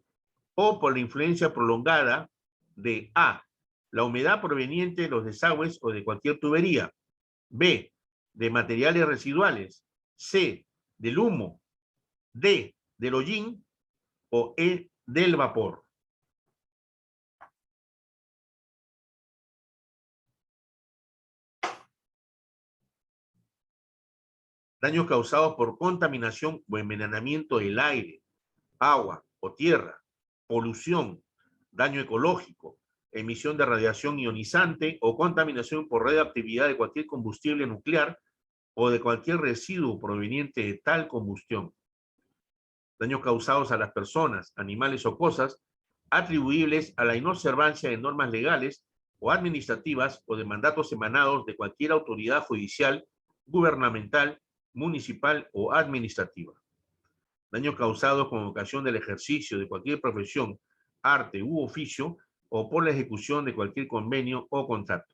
o por la influencia prolongada de A, la humedad proveniente de los desagües o de cualquier tubería, B, de materiales residuales, C, del humo, D, del hollín o E, del vapor. Daños causados por contaminación o envenenamiento del aire, agua o tierra, polución, daño ecológico, emisión de radiación ionizante o contaminación por radioactividad de cualquier combustible nuclear o de cualquier residuo proveniente de tal combustión. Daños causados a las personas, animales o cosas atribuibles a la inobservancia de normas legales o administrativas o de mandatos emanados de cualquier autoridad judicial, gubernamental, municipal o administrativa. Daños causados con ocasión del ejercicio de cualquier profesión, arte u oficio o por la ejecución de cualquier convenio o contrato.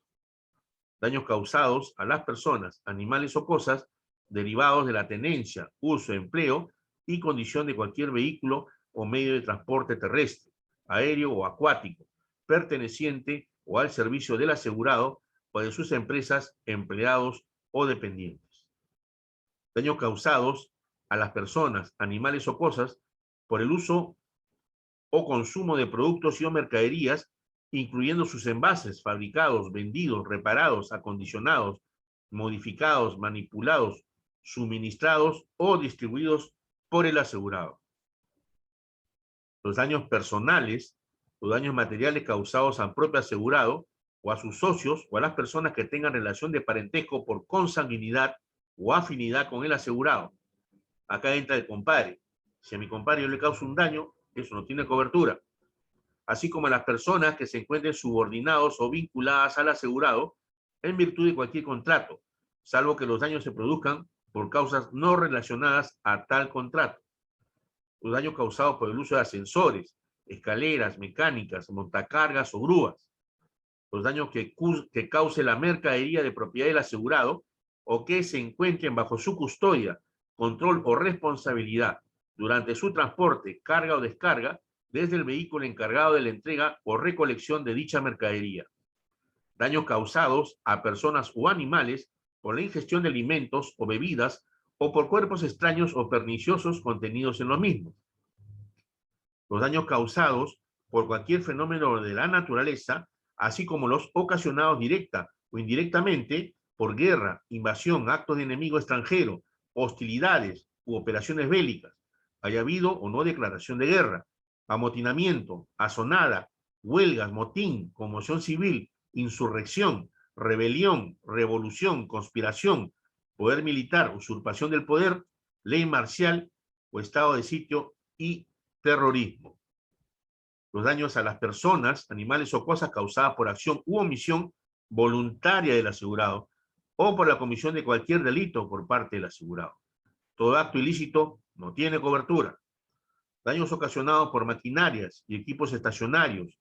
Daños causados a las personas, animales o cosas derivados de la tenencia, uso, empleo y condición de cualquier vehículo o medio de transporte terrestre, aéreo o acuático, perteneciente o al servicio del asegurado o de sus empresas, empleados o dependientes. Daños causados a las personas, animales o cosas por el uso o consumo de productos y o mercaderías, incluyendo sus envases, fabricados, vendidos, reparados, acondicionados, modificados, manipulados, suministrados o distribuidos por el asegurado. Los daños personales o daños materiales causados al propio asegurado o a sus socios o a las personas que tengan relación de parentesco por consanguinidad o afinidad con el asegurado. Acá entra el compadre. Si a mi compadre yo le causo un daño, eso no tiene cobertura. Así como a las personas que se encuentren subordinados o vinculadas al asegurado en virtud de cualquier contrato, salvo que los daños se produzcan por causas no relacionadas a tal contrato. Los daños causados por el uso de ascensores, escaleras, mecánicas, montacargas o grúas. Los daños que cause la mercadería de propiedad del asegurado o que se encuentren bajo su custodia, control o responsabilidad durante su transporte, carga o descarga desde el vehículo encargado de la entrega o recolección de dicha mercadería. Daños causados a personas o animales por la ingestión de alimentos o bebidas o por cuerpos extraños o perniciosos contenidos en los mismos. Los daños causados por cualquier fenómeno de la naturaleza, así como los ocasionados directa o indirectamente por guerra, invasión, actos de enemigo extranjero, hostilidades u operaciones bélicas, haya habido o no declaración de guerra, amotinamiento, asonada, huelgas, motín, conmoción civil, insurrección, rebelión, revolución, conspiración, poder militar, usurpación del poder, ley marcial o estado de sitio y terrorismo. Los daños a las personas, animales o cosas causadas por acción u omisión voluntaria del asegurado o por la comisión de cualquier delito por parte del asegurado. Todo acto ilícito no tiene cobertura. Daños ocasionados por maquinarias y equipos estacionarios,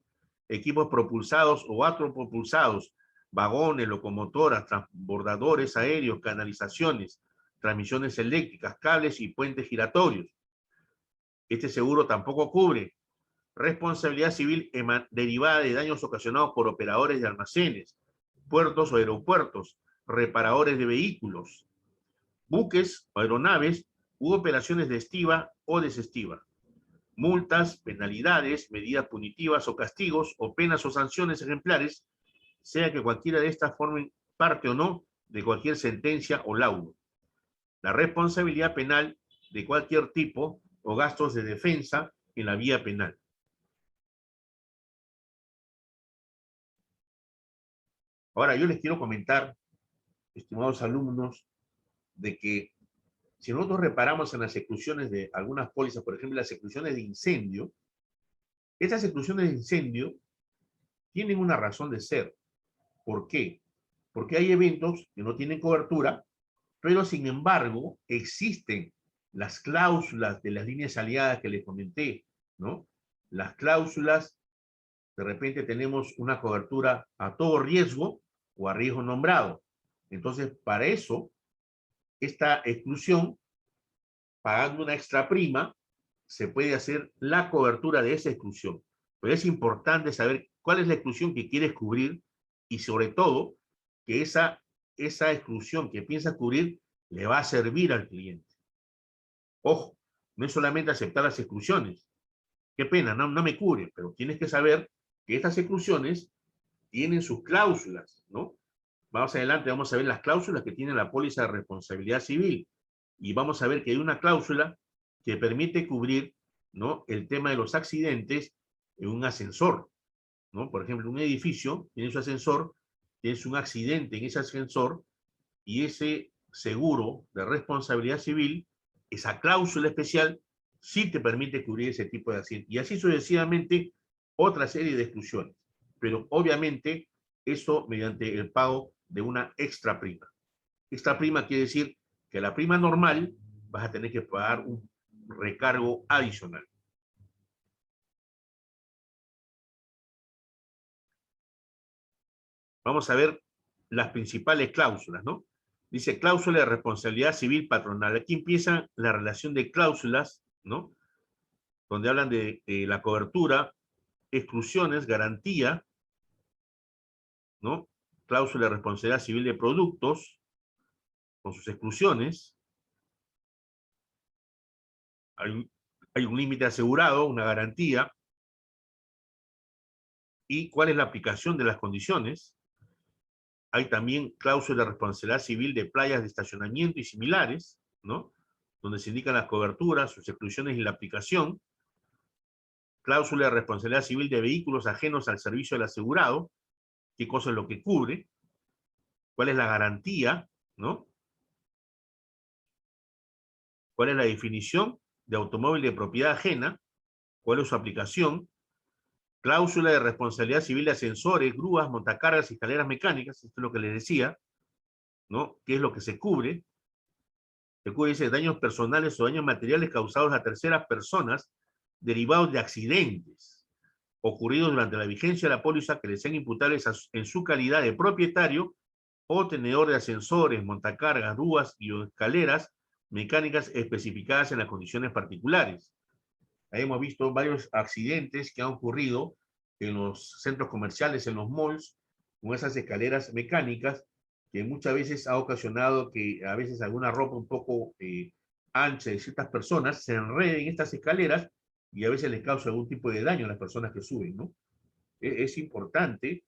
equipos propulsados o autopropulsados, vagones, locomotoras, transbordadores aéreos, canalizaciones, transmisiones eléctricas, cables y puentes giratorios. Este seguro tampoco cubre responsabilidad civil derivada de daños ocasionados por operadores de almacenes, puertos o aeropuertos, reparadores de vehículos, buques o aeronaves u operaciones de estiva o desestiva. Multas, penalidades, medidas punitivas o castigos o penas o sanciones ejemplares, sea que cualquiera de estas formen parte o no de cualquier sentencia o laudo. La responsabilidad penal de cualquier tipo o gastos de defensa en la vía penal. Ahora, yo les quiero comentar, estimados alumnos, de que si nosotros reparamos en las exclusiones de algunas pólizas, por ejemplo, las exclusiones de incendio, estas exclusiones de incendio tienen una razón de ser. ¿Por qué? Porque hay eventos que no tienen cobertura, pero sin embargo existen las cláusulas de las líneas aliadas que les comenté, ¿no? Las cláusulas, de repente tenemos una cobertura a todo riesgo o a riesgo nombrado. Entonces, para eso, esta exclusión, pagando una extra prima, se puede hacer la cobertura de esa exclusión. Pero es importante saber cuál es la exclusión que quieres cubrir y sobre todo que esa exclusión que piensas cubrir le va a servir al cliente. Ojo, no es solamente aceptar las exclusiones. Qué pena, no me cubre, pero tienes que saber que estas exclusiones tienen sus cláusulas, ¿no? Más adelante vamos a ver las cláusulas que tiene la póliza de responsabilidad civil y vamos a ver que hay una cláusula que permite cubrir, ¿no?, el tema de los accidentes en un ascensor, ¿no? Por ejemplo, un edificio tiene su ascensor, tienes un accidente en ese ascensor y ese seguro de responsabilidad civil, esa cláusula especial, sí te permite cubrir ese tipo de accidentes. Y así sucesivamente otra serie de exclusiones. Pero obviamente eso mediante el pago de una extra prima. Extra prima quiere decir que la prima normal vas a tener que pagar un recargo adicional. Vamos a ver las principales cláusulas, ¿no? Dice cláusula de responsabilidad civil patronal. Aquí empieza la relación de cláusulas, ¿no? Donde hablan de la cobertura, exclusiones, garantía, ¿no? Cláusula de responsabilidad civil de productos, con sus exclusiones. Hay un límite asegurado, una garantía. ¿Y cuál es la aplicación de las condiciones? Hay también cláusula de responsabilidad civil de playas de estacionamiento y similares, ¿no? Donde se indican las coberturas, sus exclusiones y la aplicación. Cláusula de responsabilidad civil de vehículos ajenos al servicio del asegurado. ¿Qué cosa es lo que cubre? ¿Cuál es la garantía? ¿No? ¿Cuál es la definición de automóvil de propiedad ajena? ¿Cuál es su aplicación? Cláusula de responsabilidad civil de ascensores, grúas, montacargas y escaleras mecánicas. Esto es lo que les decía. ¿no? ¿Qué es lo que se cubre? Se cubre, dice, daños personales o daños materiales causados a terceras personas derivados de accidentes ocurridos durante la vigencia de la póliza que les sean imputables en su calidad de propietario o tenedor de ascensores, montacargas, grúas y escaleras mecánicas especificadas en las condiciones particulares. Ahí hemos visto varios accidentes que han ocurrido en los centros comerciales, en los malls, con esas escaleras mecánicas, que muchas veces ha ocasionado que a veces alguna ropa un poco ancha de ciertas personas se enrede en estas escaleras y a veces les causa algún tipo de daño a las personas que suben, ¿no? Es importante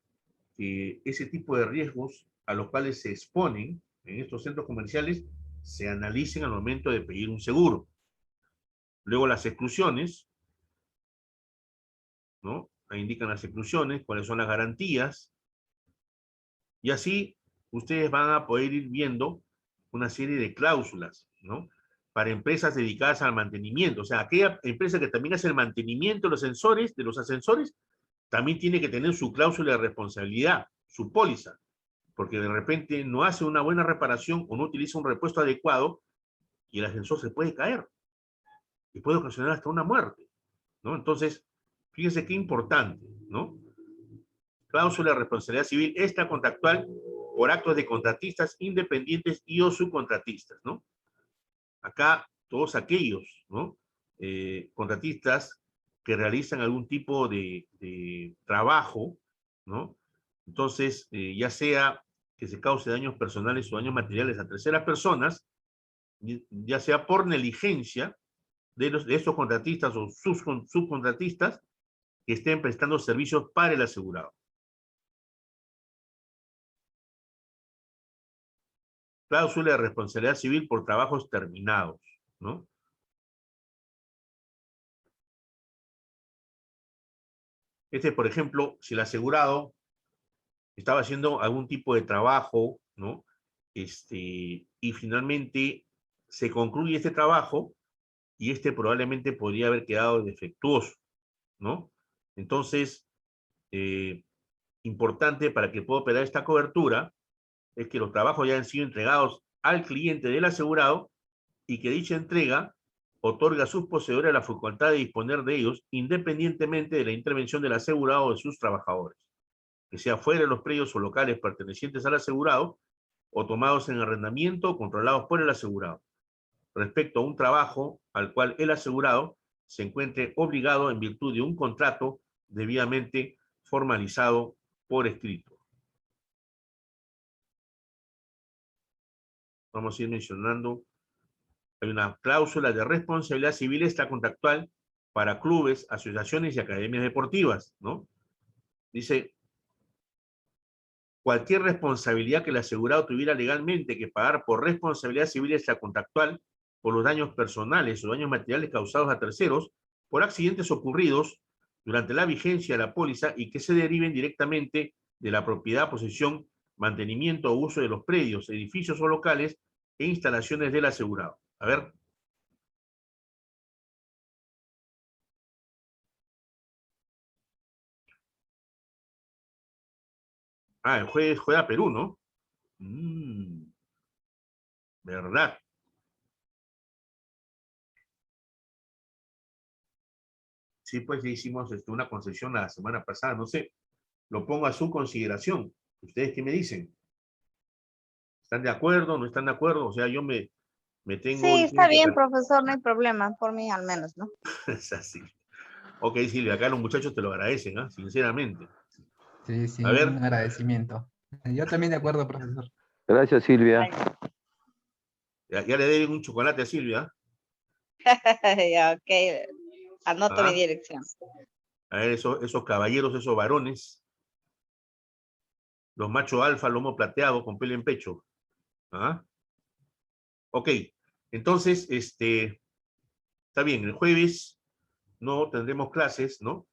que ese tipo de riesgos a los cuales se exponen en estos centros comerciales se analicen al momento de pedir un seguro. Luego las exclusiones, ¿no? Ahí indican las exclusiones, cuáles son las garantías, y así ustedes van a poder ir viendo una serie de cláusulas, ¿no? Para empresas dedicadas al mantenimiento, o sea, aquella empresa que también hace el mantenimiento de los sensores, de los ascensores, también tiene que tener su cláusula de responsabilidad, su póliza, porque de repente no hace una buena reparación o no utiliza un repuesto adecuado y el ascensor se puede caer y puede ocasionar hasta una muerte, ¿no? Entonces, fíjense qué importante, ¿no? Cláusula de responsabilidad civil extracontractual por actos de contratistas independientes y o subcontratistas, ¿no? Acá todos aquellos, ¿no? Contratistas que realizan algún tipo de trabajo, ¿no? Entonces, ya sea que se cause daños personales o daños materiales a terceras personas, ya sea por negligencia de estos contratistas o subcontratistas que estén prestando servicios para el asegurado. Cláusula de responsabilidad civil por trabajos terminados, ¿no? Por ejemplo, si el asegurado estaba haciendo algún tipo de trabajo, ¿no? Y finalmente se concluye este trabajo y probablemente podría haber quedado defectuoso, ¿no? Entonces, importante para que pueda operar esta cobertura es que los trabajos ya han sido entregados al cliente del asegurado y que dicha entrega otorga a sus poseedores la facultad de disponer de ellos independientemente de la intervención del asegurado o de sus trabajadores, que sea fuera de los predios o locales pertenecientes al asegurado o tomados en arrendamiento o controlados por el asegurado, respecto a un trabajo al cual el asegurado se encuentre obligado en virtud de un contrato debidamente formalizado por escrito. Vamos a ir mencionando. Hay una cláusula de responsabilidad civil extracontractual para clubes, asociaciones y academias deportivas, ¿no? Dice, cualquier responsabilidad que el asegurado tuviera legalmente que pagar por responsabilidad civil extracontractual por los daños personales o daños materiales causados a terceros por accidentes ocurridos durante la vigencia de la póliza y que se deriven directamente de la propiedad, posesión, mantenimiento o uso de los predios, edificios o locales e instalaciones del asegurado. A ver. Ah, el jueves juega Perú, ¿no? ¿Verdad? Sí, pues ya hicimos una concesión la semana pasada, no sé. Lo pongo a su consideración. ¿Ustedes qué me dicen? ¿Están de acuerdo? ¿No están de acuerdo? O sea, me tengo... Sí, está bien, profesor, no hay problema, por mí al menos, ¿no? Es así. Ok, Silvia, acá los muchachos te lo agradecen, ¿eh? Sinceramente. Sí, sí, A un ver. agradecimiento. Yo también de acuerdo, profesor. Gracias, Silvia. Ya le deben un chocolate a Silvia. Ya, ok, anoto mi Ajá. dirección. A ver, esos caballeros, esos varones, los machos alfa, lomo plateado, con pelo en pecho. ¿Ah? Ok, entonces, está bien, el jueves no tendremos clases, ¿no?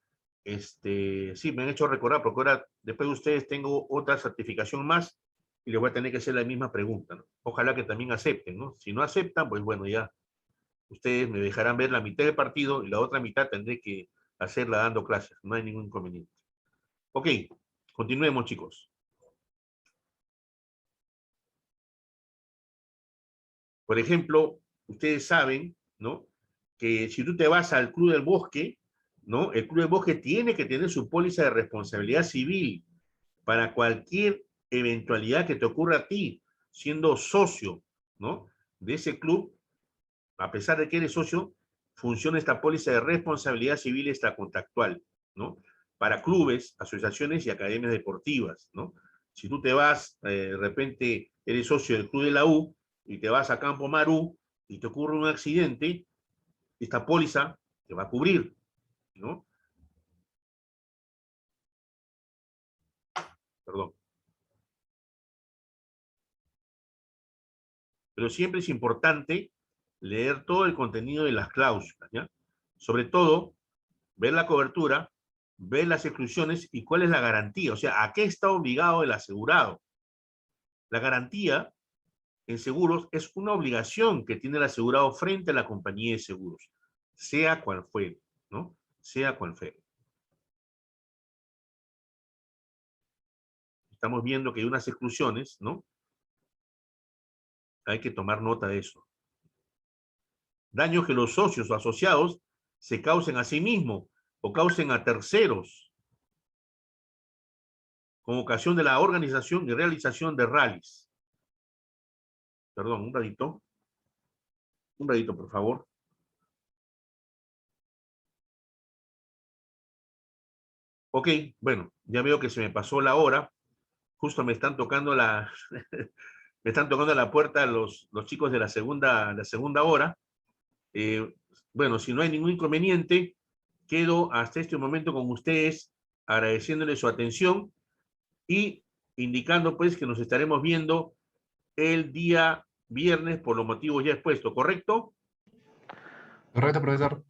Sí, me han hecho recordar, porque ahora, después de ustedes, tengo otra certificación más y les voy a tener que hacer la misma pregunta, ¿no? Ojalá que también acepten, ¿no? Si no aceptan, pues bueno, ya ustedes me dejarán ver la mitad del partido y la otra mitad tendré que hacerla dando clases, no hay ningún inconveniente. Ok, continuemos, chicos. Por ejemplo, ustedes saben, ¿no? Que si tú te vas al Club del Bosque, ¿no? El Club del Bosque tiene que tener su póliza de responsabilidad civil para cualquier eventualidad que te ocurra a ti, siendo socio, ¿no? De ese club, a pesar de que eres socio, funciona esta póliza de responsabilidad civil extracontractual, ¿no? Para clubes, asociaciones y academias deportivas, ¿no? Si tú te vas, de repente eres socio del Club de la U y te vas a Campo Marú y te ocurre un accidente, esta póliza te va a cubrir, ¿no? Perdón. Pero siempre es importante leer todo el contenido de las cláusulas, ¿ya? Sobre todo, ver la cobertura, ver las exclusiones y cuál es la garantía, o sea, a qué está obligado el asegurado. La garantía en seguros es una obligación que tiene el asegurado frente a la compañía de seguros, sea cual fuere, ¿no? Sea cual fuere. Estamos viendo que hay unas exclusiones, ¿no? Hay que tomar nota de eso. Daños que los socios o asociados se causen a sí mismos o causen a terceros con ocasión de la organización y realización de rallies. Perdón, un ratito. Un ratito, por favor. Ok, bueno, ya veo que se me pasó la hora. Justo me están tocando la, me están tocando la puerta los chicos de la segunda hora. Bueno, si no hay ningún inconveniente, quedo hasta este momento con ustedes, agradeciéndoles su atención y indicando pues que nos estaremos viendo el día viernes por los motivos ya expuestos, ¿correcto? Correcto, profesor.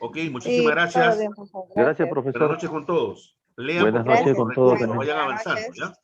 Ok, Sí, muchísimas todo gracias. bien, profesor. Gracias, Gracias. Buenas profesor. noches con todos. Lean, Buenas por favor, noches Gracias. con los todos. recursos, Buenas vayan noches. avanzando, ¿ya?